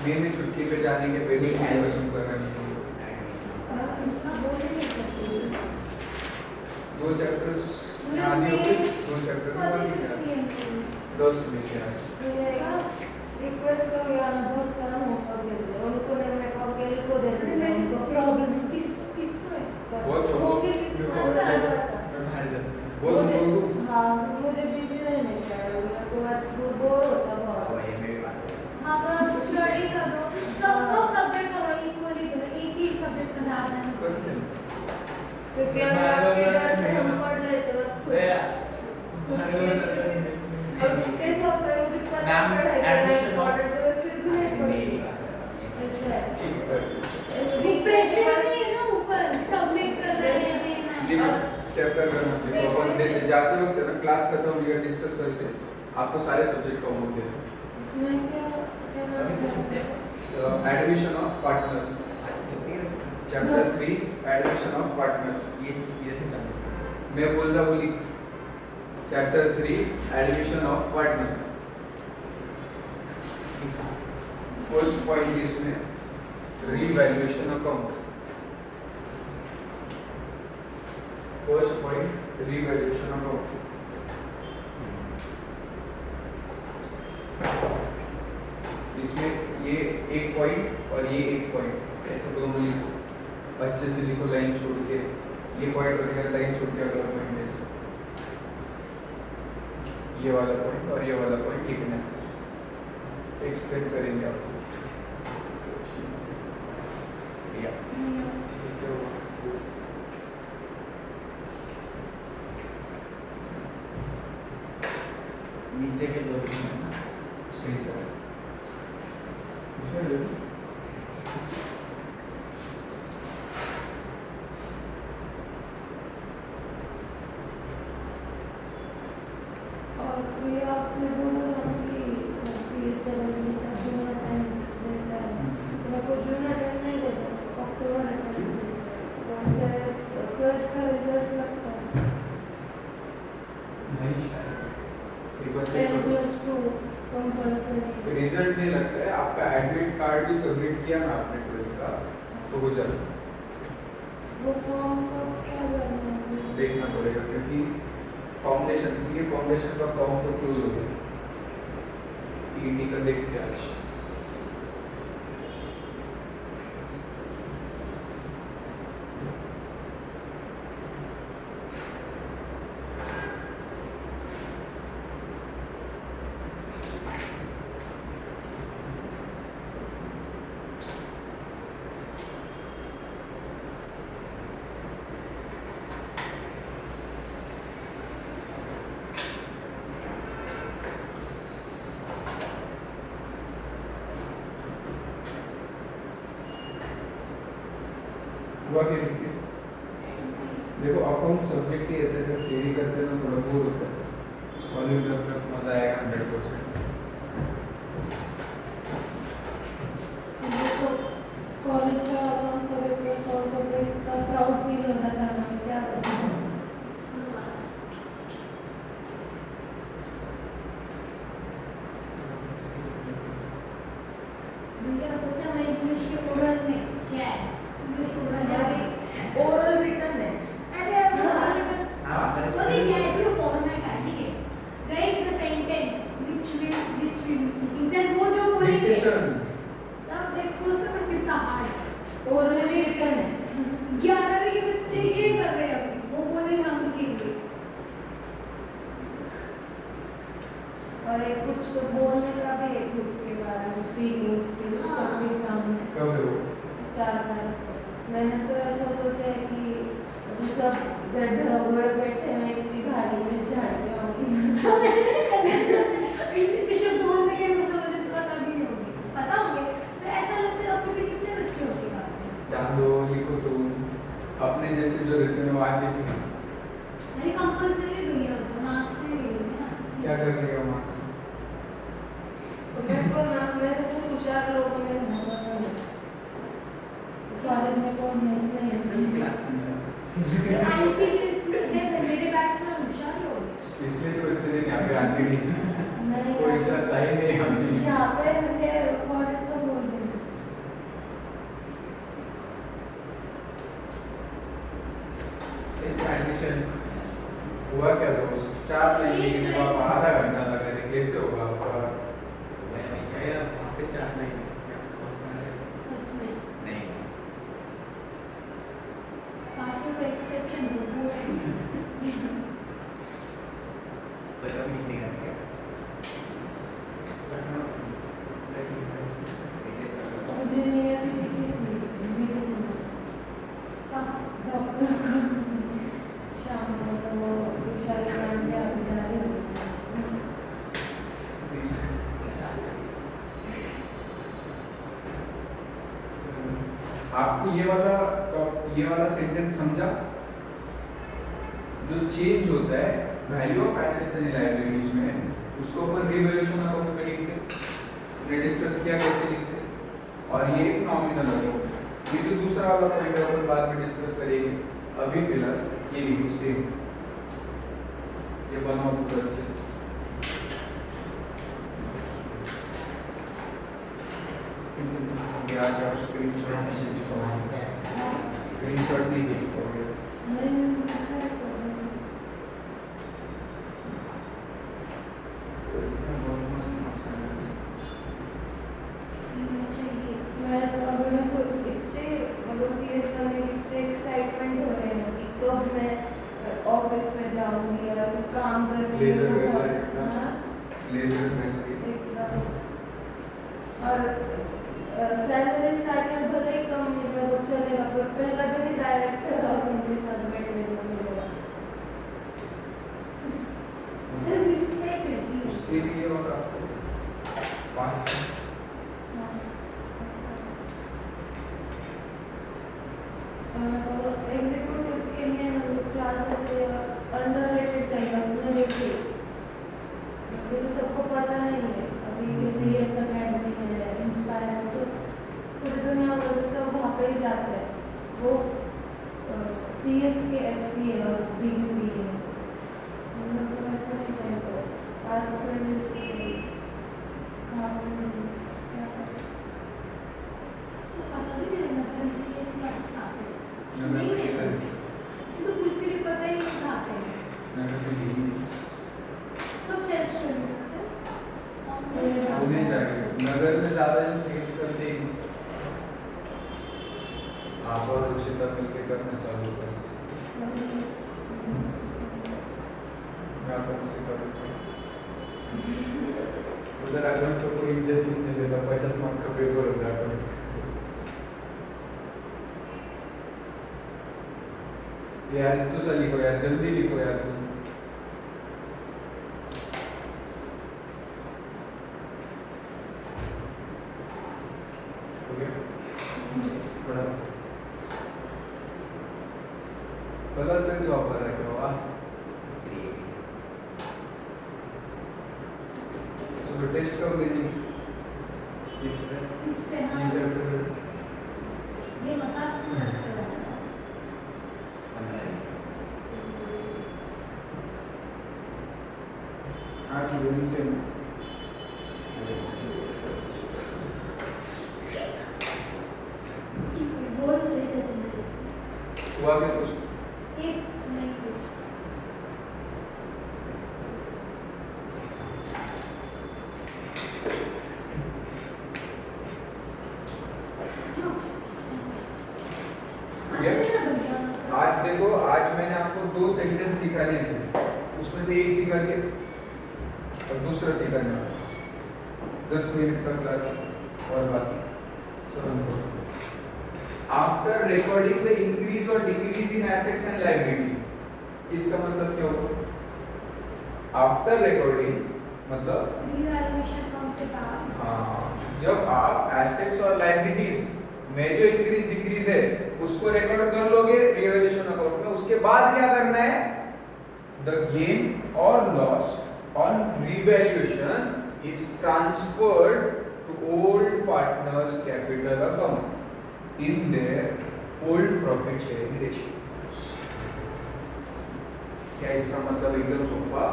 [SPEAKER 1] मई में छुट्टी पे जाने के पहले एडमिशन करना नहीं। दो चैप्टर्स आदि हो गए, दो चैप्टर में 10 में क्या है?
[SPEAKER 3] रिक्वेस्ट करो यार, बहुत सारा होमवर्क दे दो उनको, मैं कॉल के लिए को दे दूँ प्रॉब्लम
[SPEAKER 2] किसको है?
[SPEAKER 1] बहुत
[SPEAKER 3] ओके किसको
[SPEAKER 1] बहुत बहुत
[SPEAKER 3] हाँ मुझे बिजी रहने का है, मेरे को आज बहुत बोर होता बहुत।
[SPEAKER 2] हाँ पर स्टडी करो, सब सब्जेक्ट करो इक्वली करो, एक ही सब्जेक्ट का ध्यान रखना।
[SPEAKER 1] करते हैं।
[SPEAKER 3] क्योंकि अगर आपके डर से हम पढ़ लेते अब कैसा होता है, मुझे पता पढ़ाई करना इम्पोर्टेंट है, फिर भी नहीं पढ़ी। ऐसा है
[SPEAKER 2] प्रेशर नहीं है ना ऊपर, सबमिट कर रहे हैं देना है।
[SPEAKER 1] चैप्टर करना देखो, अपन देते जाते वक्त ना क्लास खत्म हो गया, डिस्कस करते हैं, आपको सारे सब्जेक्ट का होमवर्क देते हैं।
[SPEAKER 3] इसमें क्या नाम है?
[SPEAKER 1] Admission of partner, chapter 3 admission of partner. ये से चैप्टर मैं बोल रहा बोली, chapter 3 admission of partner. First point इसमें revaluation account. First point revaluation account. ये एक पॉइंट और ये एक पॉइंट, ऐसे दोनों लिखो, अच्छे से लिखो, लाइन छोड़ के, ये पॉइंट और ये लाइन छोड़ के अगला पॉइंट ऐसे, ये वाला पॉइंट और ये वाला पॉइंट लिखना है। एक्सप्लेन करेंगे आपको।
[SPEAKER 4] या नीचे के दो लिखना है ना।
[SPEAKER 1] सही चला। इसमें देखो।
[SPEAKER 3] और ये आपने बोला था कि सीएस लेवल का जून अटेंड देता है, तो मेरे को जून अटेंड नहीं देता, अक्टूबर अटेंड देता है। वैसे 12th का रिजल्ट लगता है
[SPEAKER 1] नहीं शायद एक बार चेक
[SPEAKER 3] 10
[SPEAKER 1] करो।
[SPEAKER 3] + 2 कंपल्सरी।
[SPEAKER 1] रिजल्ट नहीं लगता है, आपका एडमिट कार्ड भी सबमिट किया ना आपने 12th का, तो हो जाता है।
[SPEAKER 3] वो फॉर्म का क्या करना है?
[SPEAKER 1] देखना पड़ेगा क्योंकि फाउंडेशन, सीए फाउंडेशन का फॉर्म तो क्लोज हो गया। पीईटी का देखते हैं आज। हुआ क्या देखिए, देखो अकाउंट सब्जेक्ट ही ऐसे जब थियरी करते हैं ना थोड़ा बोर होता है, सॉल्व जब मजा आएगा 100%।
[SPEAKER 3] देखो कॉलेज का अकाउंट सब पेपर सॉल्व करके इतना प्राउड फील हो रहा था ना, क्या बताऊं।
[SPEAKER 2] भैया सोचा मैं इंग्लिश के ओरल में क्या है, इंग्लिश ओरल है,
[SPEAKER 3] ओरल रिटर्न है।
[SPEAKER 2] अरे अब
[SPEAKER 1] हाँ,
[SPEAKER 2] सॉरी क्या ऐसे तो फॉर्मेट है, ठीक है, right the sentence which will speaking, जब वो जो बोलेंगे
[SPEAKER 1] डिक्टेशन
[SPEAKER 2] तब देख सोचो मैं कितना हार्ड है।
[SPEAKER 3] ओरल रिटर्न है।
[SPEAKER 2] 11वीं के बच्चे ये कर रहे हैं अभी, वो बोलेंगे हम लिखेंगे।
[SPEAKER 3] और एक कुछ तो बोलने का भी है खुद के बारे में, स्पीकिंग स्किल्स सबके सामने।
[SPEAKER 1] कब है वो?
[SPEAKER 3] 4 तारीख को। मैंने तो ऐसा सोचा है कि अभी सब गड्ढे बैठे हैं, इतनी भारी में झाड़ के आऊंगी।
[SPEAKER 2] इंग्लिश शब्द बोलने के वो समझ पता भी नहीं होगी, पता होंगे तो ऐसा लगता है आपके कितने बच्चे होंगे आपके।
[SPEAKER 1] जान दो, लिखो तुम अपने जैसे जो रहते हैं वो आगे चले।
[SPEAKER 2] अरे कंपल्सरी भैया तो मार्क्स से मिलेंगे।
[SPEAKER 1] क्या करने का मार्क्स?
[SPEAKER 3] तो मेरे को ना मेरे से होशियार लोगों में रहना पसंद है। कॉलेज में कौन नहीं है।
[SPEAKER 2] आईटी के इसमें है, मेरे बैच में होशियार लोग हैं।
[SPEAKER 1] इसलिए तो इतने दिन यहाँ पे आते नहीं,
[SPEAKER 3] नहीं
[SPEAKER 1] कोई साथ आई नहीं हमने।
[SPEAKER 3] यहाँ पे है कॉलेज का बोल रही हूँ।
[SPEAKER 1] एडमिशन हुआ क्या दोस्त? 4 लाइन लिखने में आप आधा घंटा लगा रहे, कैसे होगा आपका?
[SPEAKER 4] वहाँ पे 4 नहीं
[SPEAKER 2] सच में
[SPEAKER 4] नहीं
[SPEAKER 2] पास में एक्सेप्शन है वो है।
[SPEAKER 4] बता नहीं करके
[SPEAKER 3] मुझे नहीं आती थी
[SPEAKER 2] कहाँ
[SPEAKER 3] डॉक्टर को शाम को तो वो विशाल नाम के आप जा रही हो।
[SPEAKER 1] आपको ये वाला सेंटेंस समझा? जो चेंज होता है value of assets and liabilities में, उसको अपन रिवैल्यूएशन अकाउंट में लिखते हैं। हमने डिस्कस किया कैसे लिखते हैं, और ये एक नॉमिनल अकाउंट है। ये जो दूसरा वाला पॉइंट है अपन बाद में डिस्कस करेंगे, अभी फिलहाल ये लिखो सेम, ये बनाओ पूरा अच्छे से। आज आप स्क्रीनशॉट नहीं भेज पाओगे।
[SPEAKER 3] नहीं है सब।
[SPEAKER 1] बहुत मस्त मस्त है।
[SPEAKER 3] जाऊंगी या ऐसे काम करने में
[SPEAKER 1] लेजर
[SPEAKER 3] तो
[SPEAKER 1] वेजर
[SPEAKER 3] बहुत-
[SPEAKER 1] इतना
[SPEAKER 3] हाँ,
[SPEAKER 1] लेजर मेमोरी
[SPEAKER 3] एकदम। और सैलरी स्टार्टिंग में भले ही कम मिले वो चलेगा, पर पहला दिन ही डायरेक्ट उनके साथ बैठने को मिलेगा।
[SPEAKER 2] रिस्पेक्ट रहती है
[SPEAKER 1] उसके लिए और आपको 5 साल
[SPEAKER 3] एग्जीक्यूटिव के लिए क्लासेस अंडररेटेड चाहिए अपने जैसे सबको पता नहीं है अभी जैसे ये सब अकेडमी है इंस्पायर सब पूरी दुनिया भर से सब वहाँ पे ही जाते हैं। वो CS के FC है और BBB है, हम लोग को ऐसा नहीं चाहिए। आज तो
[SPEAKER 2] पता भी नहीं लगता कि सीएस क्लास आते हैं
[SPEAKER 1] मैं
[SPEAKER 2] नहीं
[SPEAKER 1] ये
[SPEAKER 2] नहीं
[SPEAKER 1] कर
[SPEAKER 2] इसको कुछ भी पता ही नहीं खाते हैं
[SPEAKER 1] मैं तो नहीं
[SPEAKER 2] सब सेल्फ स्टडी करते हैं
[SPEAKER 1] उन्हें जाके नगर में ज्यादा इन सेल्स करते ही आप और रुचिता मिलके करना चालू कर सकते मैं आपको से करूँगा उधर अकाउंट्स को कोई इज्जत इसने देता 50 मार्क का पेपर होता है अकाउंट्स यार तो सही लिखो यार जल्दी लिखो यार तुम ओके थोड़ा कलर पेन से वापर है क्या वाह तो टेस्ट कब देनी
[SPEAKER 2] इस पे हाँ
[SPEAKER 1] ये चैप्टर
[SPEAKER 2] ये मसाला
[SPEAKER 1] आज वेडनेसडे में
[SPEAKER 2] बोल से तुमने
[SPEAKER 1] हुआ क्या कुछ
[SPEAKER 2] एक नहीं कुछ
[SPEAKER 1] ये? आज देखो आज मैंने आपको 2 सेंटेंस सिखाने हैं उसमें से एक सिखा दिया और दूसरा सिखाना 10 मिनट का क्लास और बाकी सब आफ्टर रिकॉर्डिंग द इंक्रीज और decrease in assets and liability इसका मतलब क्या होगा आफ्टर रिकॉर्डिंग मतलब
[SPEAKER 2] रिवैल्यूएशन काउंट के बाद
[SPEAKER 1] हाँ जब आप एसेट्स और लायबिलिटीज में जो इंक्रीज डिक्रीज है उसको रिकॉर्ड कर लोगे रिवैल्यूएशन अकाउंट में उसके बाद क्या करना है द गेन और loss on revaluation is transferred to old partners capital account in their old profit sharing ratio क्या इसका मतलब एकदम सोपा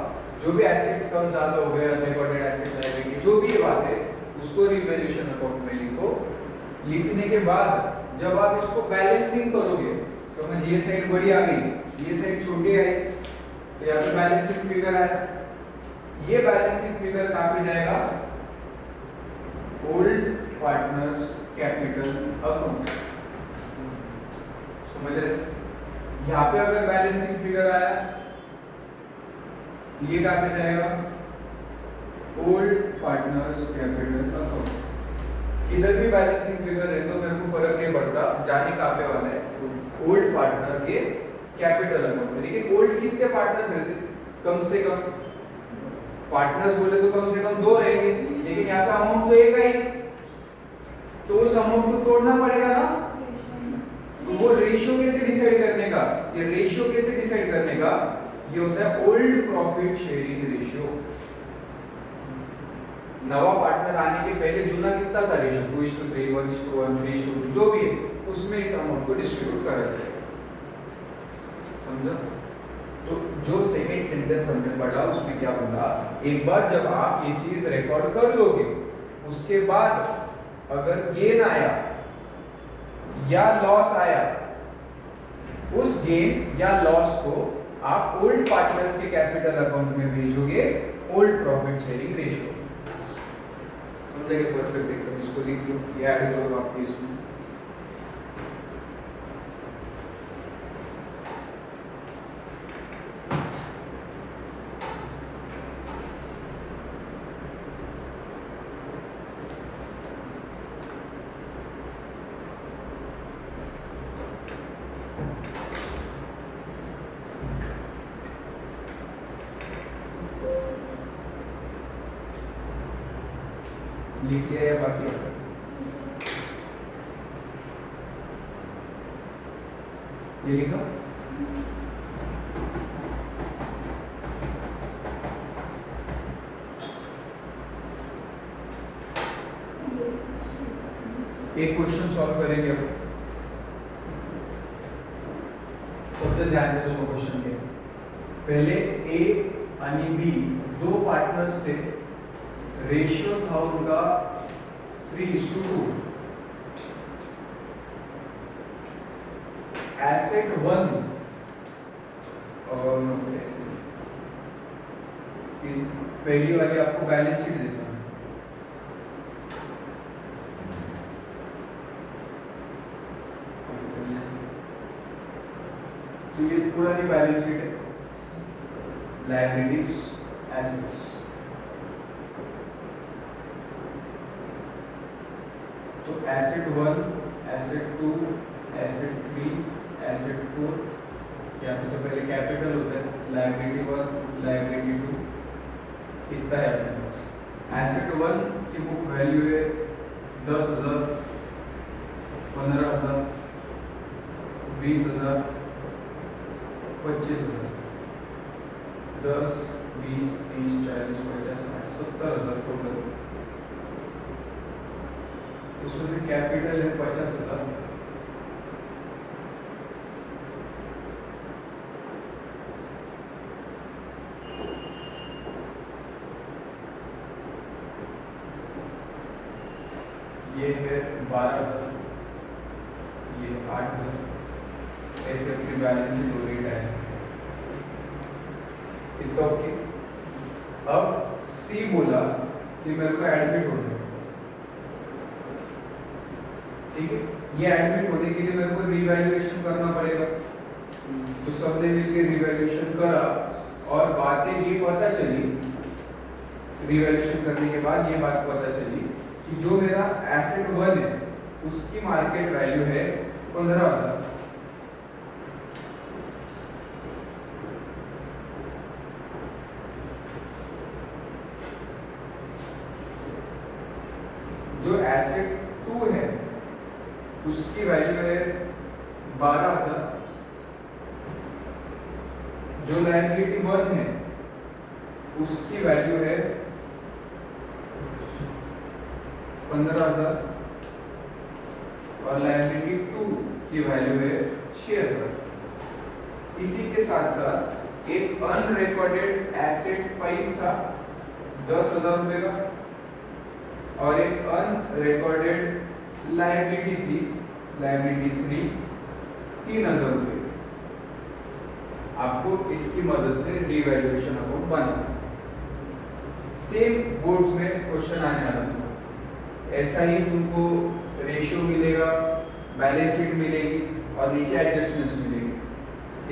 [SPEAKER 1] जो भी एसेट्स कम ज्यादा हो गए अनरिकॉर्डेड एसेट लायबिलिटी जो भी ये बात है उसको रिवैल्यूएशन अकाउंट में लिखो लिखने के बाद जब आप इसको बैलेंसिंग करोगे समझ ये साइड बड़ी आ गई ये साइड छोटी आई तो यहाँ पे बैलेंसिंग फिगर आया ये बैलेंसिंग फिगर कहाँ पे जाएगा ओल्ड पार्टनर्स कैपिटल अकाउंट समझ रहे यहाँ पे अगर बैलेंसिंग फिगर आया ये कहाँ पे जाएगा ओल्ड पार्टनर्स कैपिटल अकाउंट इधर भी बैलेंसिंग फिगर है तो मेरे को फर्क नहीं पड़ता जाने कहाँ पे वाला है ओल्ड पार्टनर के कैपिटल अकाउंट में लेकिन ओल्ड कितने पार्टनर्स रहते कम से कम पार्टनर्स बोले तो कम से कम 2 रहेंगे लेकिन यहाँ पे अमाउंट तो एक ही तो उस अमाउंट को तोड़ना पड़ेगा ना तो वो रेशियो कैसे डिसाइड करने का ये रेशियो कैसे डिसाइड करने का ये होता है ओल्ड प्रॉफिट शेयरिंग रेशियो नवा पार्टनर आने के पहले जूना कितना था रेशियो 2:3 1:1 3:2 जो भी है उसमें इस अमाउंट को डिस्ट्रीब्यूट करा जाएगा समझा तो जो सेकंड सेंटेंस हमने पढ़ा उसमें क्या बोला एक बार जब आप ये चीज रिकॉर्ड कर लोगे उसके बाद अगर गेन आया या लॉस आया उस गेन या लॉस को आप ओल्ड पार्टनर्स के कैपिटल अकाउंट में भेजोगे ओल्ड प्रॉफिट शेयरिंग रेशियो समझेंगे परफेक्ट एकदम इसको लिख लो ये ऐड करो आपके इसमें लिख लिया या बाकी है? ये लिखा? एक क्वेश्चन सॉल्व करेंगे अब। सबसे ध्यान से सुनो क्वेश्चन के। पहले ए आणि बी दो पार्टनर्स थे, रेशियो था उनका 3:2। एसेट 1 और पहली वाली आपको बैलेंस शीट देता हूं। तो ये पुरानी बैलेंस शीट है, लायबिलिटीज एसेट्स। तो एसेट 1, एसेट 2, एसेट 3, एसेट 4, यहाँ पे तो पहले कैपिटल होता है, लायबिलिटी 1, लायबिलिटी 2, इतना है अपने पास। एसेट 1 की बुक वैल्यू है 10,000, 15,000, 20,000, 25,000, 10, 20, 30, 40, 50, 60, 70,000 टोटल। उसमें से कैपिटल है 50,000, ये है 12,000, ये 8,000। ऐसे अपनी बैलेंस शीट हो रही है। इतना ओके। अब सी बोला कि मेरे को एडमिट होना है, ठीक है। ये एडमिट होने के लिए मेरे को रिवैल्यूएशन करना पड़ेगा। तो सबने मिलकर रिवैल्यूएशन करा और बातें ये पता चली, रिवैल्यूएशन करने के बाद ये बात पता चली कि जो मेरा एसेट 1 है उसकी मार्केट वैल्यू है 15,000। जो एसेट 2 है उसकी वैल्यू है 12,000। जो लायबिलिटी 1 है उसकी वैल्यू है 15,000 और लायबिलिटी 2 की वैल्यू है 6,000। इसी के साथ साथ एक अनरिकॉर्डेड एसेट 5 था 10,000 रुपए का, और एक अनरिकॉर्डेड लायबिलिटी थी, लायबिलिटी 3, 3,000 रुपए। आपको इसकी मदद से रिवैल्यूएशन अकाउंट बनाना। सेम बोर्ड्स में क्वेश्चन आने वाला है। ऐसा ही तुमको रेशियो मिलेगा, बैलेंस शीट मिलेगी और नीचे एडजस्टमेंट्स मिलेगी।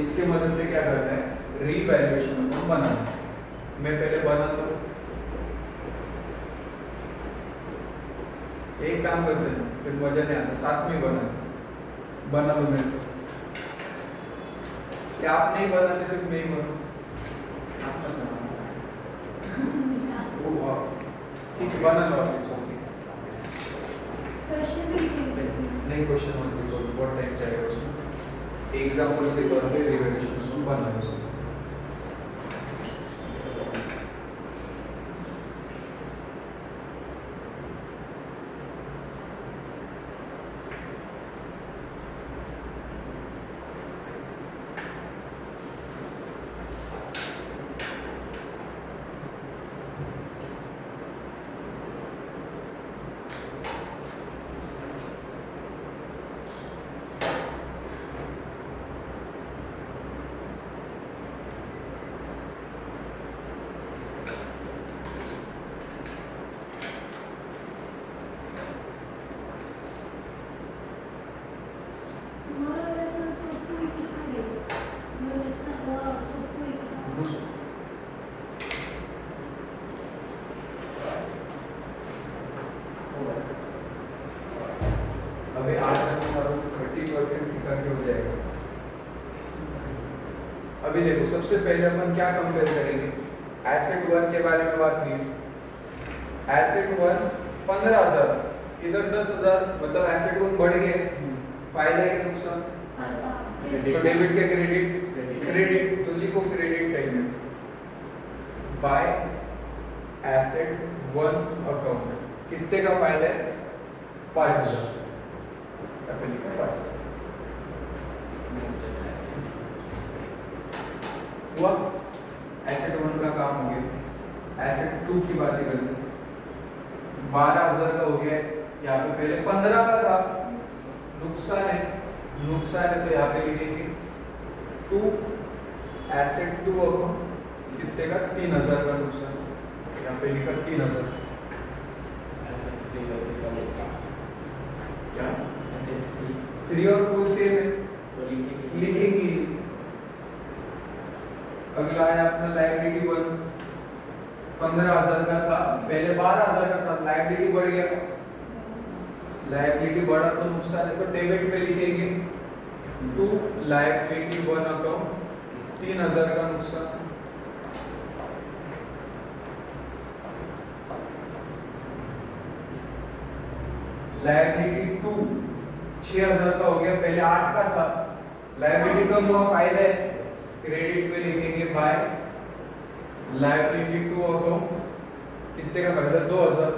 [SPEAKER 1] इसके मदद से क्या करना है, रिवैल्यूएशन अकाउंट बनाना। मैं पहले बनाता हूँ। एक काम करते हैं, फिर मजा नहीं आता, साथ में बना लो मेरे से। क्या आप नहीं बनाते, सिर्फ मैं ही बनूं? ठीक है, बना लो आप।
[SPEAKER 2] क्वेश्चन भी
[SPEAKER 1] नहीं, क्वेश्चन मत पूछो, बहुत टाइम जाएगा उसमें। एग्जांपल से करके रिवैल्यूएशन बना लो। अभी आज हमारा 30% सीखा के हो जाएगा। अभी देखो, सबसे पहले अपन क्या कंपेयर करेंगे, एसेट 1 के बारे में बात की। एसेट 1 15,000, इधर 10,000, मतलब एसेट वन बढ़ गए, फायदा है कि नुकसान? तो डेबिट के क्रेडिट, तो लिखो क्रेडिट साइड में बाय एसेट वन अकाउंट, कितने का फायदा है? 5,000, यहाँ पे लिखा 5,000 हुआ। एसेट वन का काम हो गया। एसेट टू की बात करते हैं, 12,000 का हो गया, यहाँ पे पहले 15 का था, नुकसान है तो यहाँ पे लिखेंगे टू एसेट टू अकाउंट, कितने का? 3,000 का नुकसान, यहाँ पे लिखा 3,000। क्या 3 और 4 सेम है, लिखेंगे। अगला है अपना लायबिलिटी वन, 15,000 का था, पहले 12,000 का था, लायबिलिटी बढ़ गया, लायबिलिटी बढ़ा तो नुकसान है, तो डेबिट पे लिखेंगे टू लायबिलिटी वन अकाउंट, 3,000 का नुकसान। लायबिलिटी टू 6,000 का हो गया, पहले 8 का था, लायबिलिटी कम हुआ, फायदा है, क्रेडिट पे लिखेंगे बाय लायबिलिटी टू अकाउंट, कितने का फायदा? 2,000।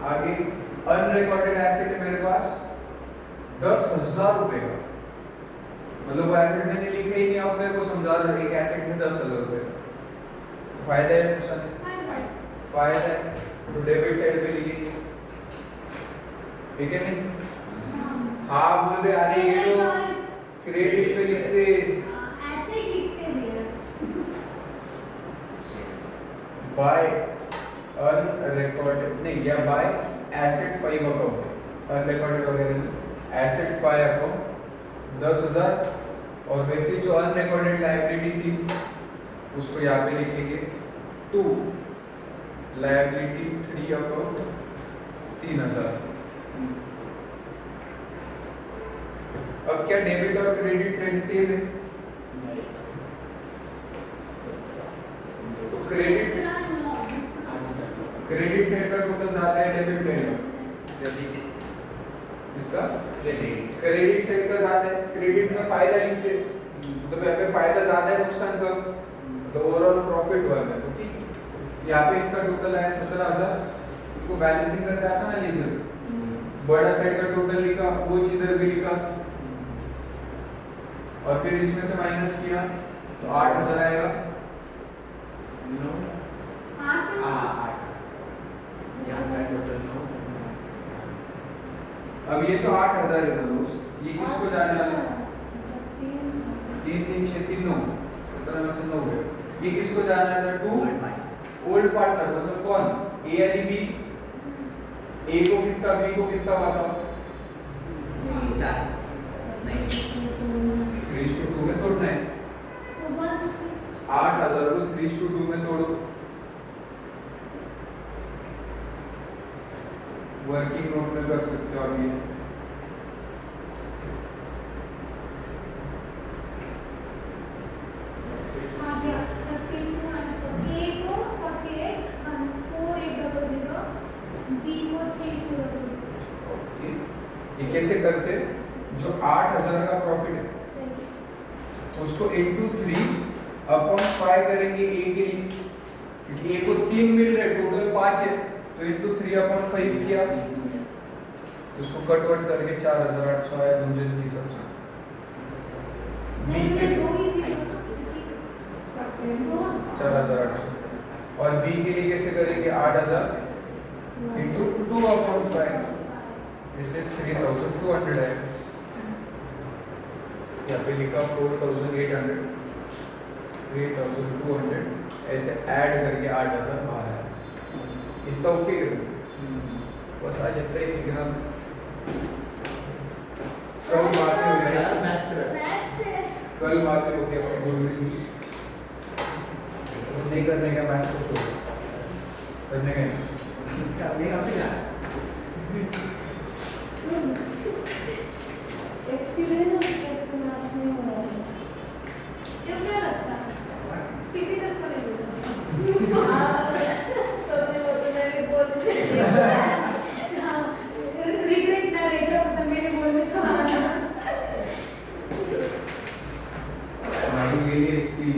[SPEAKER 1] आगे अनरिकॉर्डेड एसेट है मेरे पास 10,000 रुपए का, मतलब वो एसेट मैंने लिखा ही नहीं, अब मेरे को समझा रहा है एक एसेट में 10,000 रुपए का, फायदा है नुकसान है? फायदा है, तो डेबिट साइड पे लिखेंगे, ठीक है नहीं? हाँ बोल रहे, अरे ये तो क्रेडिट पे लिखते,
[SPEAKER 2] ऐसे लिखते भैया।
[SPEAKER 1] बाय अनरिकॉर्डेड नहीं, या बाय एसेट 5 अकाउंट, अनरिकॉर्डेड वगैरह नहीं, एसेट 5 अकाउंट 10,000, और वैसे जो अनरिकॉर्डेड लायबिलिटी थी उसको यहाँ पे लिखेंगे टू लायबिलिटी 3 अकाउंट, 3,000। अब क्या डेबिट और क्रेडिट साइड सेम है? तो क्रेडिट साइड का टोटल जाता है डेबिट साइड में, इसका क्रेडिट साइड का ज्यादा है, क्रेडिट में फायदा लिखते, मतलब यहाँ पे फायदा ज्यादा है, नुकसान कम, तो ओवरऑल प्रॉफिट हुआ है, ठीक। यहाँ पे इसका टोटल आया 17,000, इसको बैलेंसिंग करके आता ना लीजिए, बड़ा साइड का टोटल लिखा, वो इधर भी लिखा, और फिर इसमें से माइनस किया तो 8,000 आएगा। अब ये जो 8,000 है ना दोस्त, ये किसको जाने वाला है? 3 3 6 3 9, 17 में से 9 है, ये किसको जाने वाला है? टू ओल्ड पार्टनर, मतलब कौन? ए यानी बी, ए को कितना, बी को कितना बताओ? 3:2 में तोड़ना है, 8,000 को 3:2 में तोड़ो, वर्किंग नोट में कर सकते हो आप ये। ये कैसे करते हैं? जो 8,000 का प्रॉफिट है उसको into 3 अपॉन 5 करेंगे ए के लिए, क्योंकि ए को 3 मिल रहे, टोटल 5 है, तो into 3 अपॉन 5 किया, उसको कटवर्ट करके 4,800 आया गुंजन की सबसे। बी के लिए 4,800, और बी के लिए कैसे करेंगे? 8,000 into 2 अपॉन 5, जैसे 3,200 है, यहाँ पे लिखा 4,800, 3,200, ऐसे ऐड करके 8,000 बाहर आया। इतना ओके कर बस, आज इतना ही सीखना। कल बातें हो गई, कल बातें हो गई अपने गुरु जी, नहीं करने का मैथ्स को छोड़, करने का
[SPEAKER 2] किसी ने उसको नहीं बोला।
[SPEAKER 3] सबने वो तो मैं भी बोल रही थी।
[SPEAKER 2] हाँ, रिग्रेट ना रहेगा मतलब मेरे बोलने से।
[SPEAKER 1] हमारी के लिए इसकी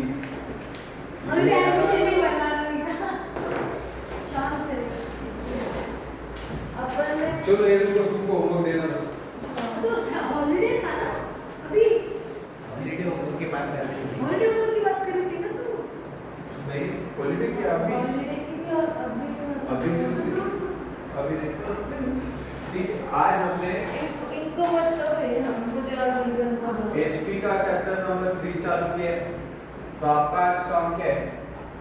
[SPEAKER 2] अभी भी एडमिशन नहीं बना रही था। शाम से।
[SPEAKER 3] अपन ने
[SPEAKER 1] चलो ये तो तुमको होमवर्क देना था।
[SPEAKER 2] तो हॉलीडे था ना अभी।
[SPEAKER 4] हॉलीडे होमवर्क की बात कर रही थी।
[SPEAKER 2] हॉलीडे होमवर्क की बात कर रही थी ना तू।
[SPEAKER 1] नहीं हॉलीडे की अभी
[SPEAKER 3] हॉलीडे की भी और अभी भी
[SPEAKER 1] अभी नहीं होती। अभी देखो ठीक है, आज हमने
[SPEAKER 3] इनको मतलब है हम मुझे और मुझे उनको दो।
[SPEAKER 1] एसपी का चैप्टर नंबर 3 चालू किया है। तो आपका आज काम क्या है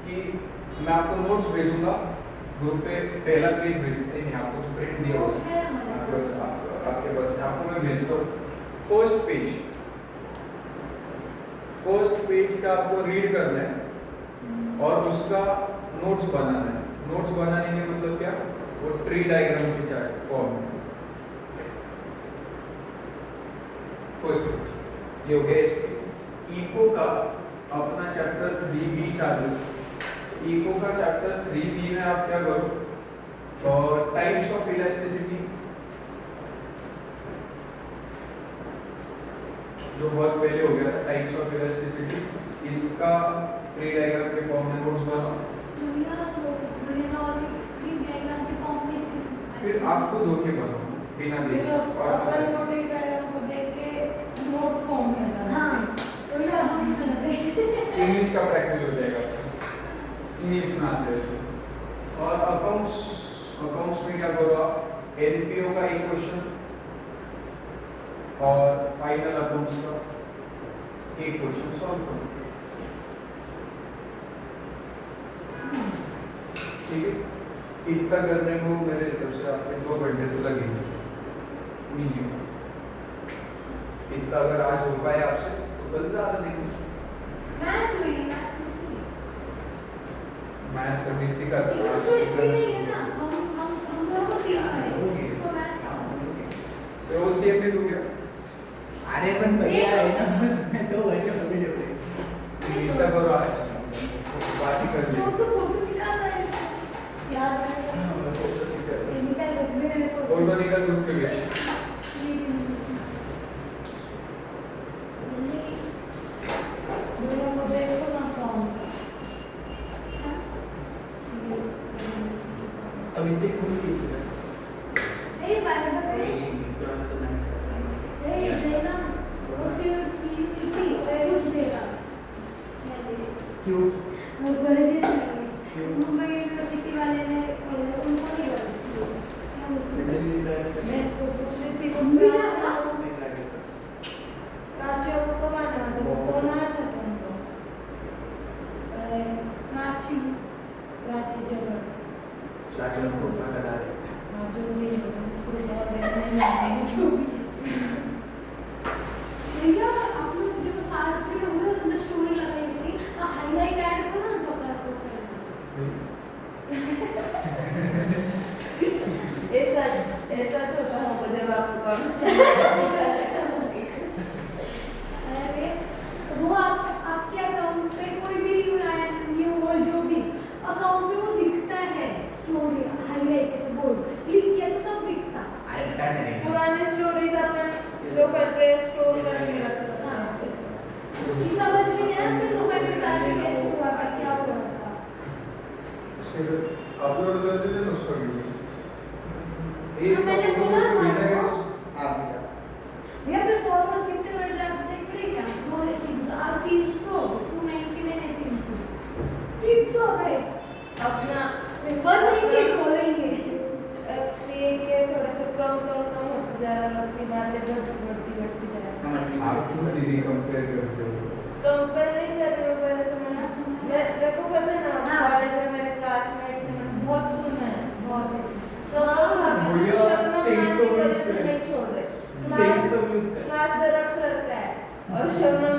[SPEAKER 1] कि मैं आपको नोट्स भेजूंगा ग्रुप पे। पहला पेज भेजते नहीं आपको तो प्रिंट दिया
[SPEAKER 2] Notes है
[SPEAKER 1] होगा
[SPEAKER 2] हमारे
[SPEAKER 1] आपके पास। आपके पास आपको मैं भेजता हूँ फर्स्ट पेज। फर्स्ट पेज का आपको रीड करना है और उसका नोट्स बनाना है। नोट्स बनाने के मतलब क्या, वो ट्री डायग्राम के चार्ट फॉर्म में। फर्स्ट पेज ये हो गया एसपी। इको का अपना चैप्टर 3B चालू। इको का चैप्टर 3B में आप क्या करो और टाइप्स ऑफ इलास्टिसिटी जो बहुत पहले हो गया था, टाइप्स ऑफ इलास्टिसिटी, इसका ट्री डायग्राम के फॉर्म में नोट्स बनाओ।
[SPEAKER 2] भैया और ट्री डायग्राम के फॉर्म में
[SPEAKER 1] फिर आपको दो के बनाओ बिना
[SPEAKER 3] फिर
[SPEAKER 1] देखे और
[SPEAKER 3] अपन नोट डायग्राम को देख के नोट फॉर्म में डालते
[SPEAKER 2] हाँ
[SPEAKER 3] हैं।
[SPEAKER 2] तो ये हम करते हैं।
[SPEAKER 1] इंग्लिश का प्रैक्टिस हो जाएगा। इंग्लिश में आते हैं ऐसे। और अकाउंट्स में क्या करो आप, एनपीओ का एक क्वेश्चन और फाइनल अकाउंट्स का एक क्वेश्चन सॉल्व करो। ठीक है, इतना करने को मेरे हिसाब से आपके 2 घंटे तो लगेंगे मिनिमम। इतना अगर आज हो पाए आपसे तो कल ज्यादा देंगे।
[SPEAKER 2] मैथ्स हुई मैथ्स में सी।
[SPEAKER 1] मैथ्स अभी सीखा था।
[SPEAKER 2] लेकिन उसको इसमें नहीं है ना हम दोनों को तीन है उसको मैथ्स।
[SPEAKER 1] तो वो सेम नहीं दूंगा।
[SPEAKER 4] अरे पण भैया है ना बस मैं 2 घंटे हॉलीडे पे।
[SPEAKER 1] इतना करो आज बात ही कर
[SPEAKER 2] फोटो
[SPEAKER 1] ली।
[SPEAKER 2] फोटो निकाल रहा है
[SPEAKER 3] याद है
[SPEAKER 2] ये निकाल रख मेरे को
[SPEAKER 1] फोटो निकल ग्रुप पे भेज।
[SPEAKER 3] भैया को देखो ना फॉर्म।
[SPEAKER 4] अभी तक कोई teacher
[SPEAKER 2] A by the way
[SPEAKER 4] तुरंत तो मैच कर
[SPEAKER 2] ए जयराम वो सीईटी कुछ देगा मैं दे
[SPEAKER 4] क्यों
[SPEAKER 2] वो कॉलेज नहीं मुंबई यूनिवर्सिटी वाले ने उनको नहीं कर क्या बोलते
[SPEAKER 3] मैं इसको पूछ रही थी
[SPEAKER 2] मुंबई जा रहा?
[SPEAKER 3] प्राची को कब आना था वो फोन आया था क्या उनको
[SPEAKER 2] प्राची
[SPEAKER 3] प्राची जगह
[SPEAKER 4] साचन को पकड़ा रहे
[SPEAKER 3] हाँ जो भी है कोई और देखने नहीं जो भी
[SPEAKER 2] भैया आप लोग जो साथ में होंगे तो तुमने स्टोरी लगाई थी और हाईलाइट ऐड करो ना तो अपना प्रोफाइल
[SPEAKER 3] ऐसा तो होता होगा जब आप कौन
[SPEAKER 2] अरे वो आपके अकाउंट पे कोई भी न्यू और जो भी अकाउंट पे वो दिखता है स्टोरी हाईलाइट ऐसे बोर्ड क्लिक किया तो सब दिखता।
[SPEAKER 4] अरे बता नहीं
[SPEAKER 3] पुरानी स्टोरीज अपन प्रोफाइल पे स्टोर करके रख सकते हैं।
[SPEAKER 2] इस समझ में नहीं आया कि प्रोफाइल पे जाके कैसे हुआ था क्या हुआ था।
[SPEAKER 1] अपलोड कर देते ना उसका वीडियो। ये
[SPEAKER 2] हाँ,
[SPEAKER 1] इसका
[SPEAKER 2] मैंने
[SPEAKER 1] फोटो
[SPEAKER 2] बोला
[SPEAKER 1] तो
[SPEAKER 2] था
[SPEAKER 1] भेजा गया
[SPEAKER 2] आपको।
[SPEAKER 1] तो
[SPEAKER 4] आप भी
[SPEAKER 2] भैया परफॉर्मेंस कितने मिनट आप देख रहे क्या वो 300 299 है 300 है
[SPEAKER 3] अपना
[SPEAKER 2] 190 खोलेंगे
[SPEAKER 3] एफसी के थोड़ा सा कम होते जा रहा है अपनी बातें बढ़ती जा रही है।
[SPEAKER 1] आप क्यों दीदी कंपेयर करते हो?
[SPEAKER 3] कंपेयर नहीं कर रही हूँ पहले से मेरे को पता है ना
[SPEAKER 2] हाँ।
[SPEAKER 3] कॉलेज में मेरे क्लासमेट से मैंने बहुत सुना है बहुत सब लोग
[SPEAKER 2] हाँ,
[SPEAKER 3] हमेशा
[SPEAKER 4] भैया,
[SPEAKER 3] शबनम
[SPEAKER 4] तेईस
[SPEAKER 3] मैम
[SPEAKER 4] सौ
[SPEAKER 3] की वजह से
[SPEAKER 4] व्यूज
[SPEAKER 3] नहीं छोड़ रहे
[SPEAKER 4] तेईस सौ व्यूज
[SPEAKER 3] क्लास दरअसल सर का है और शबनम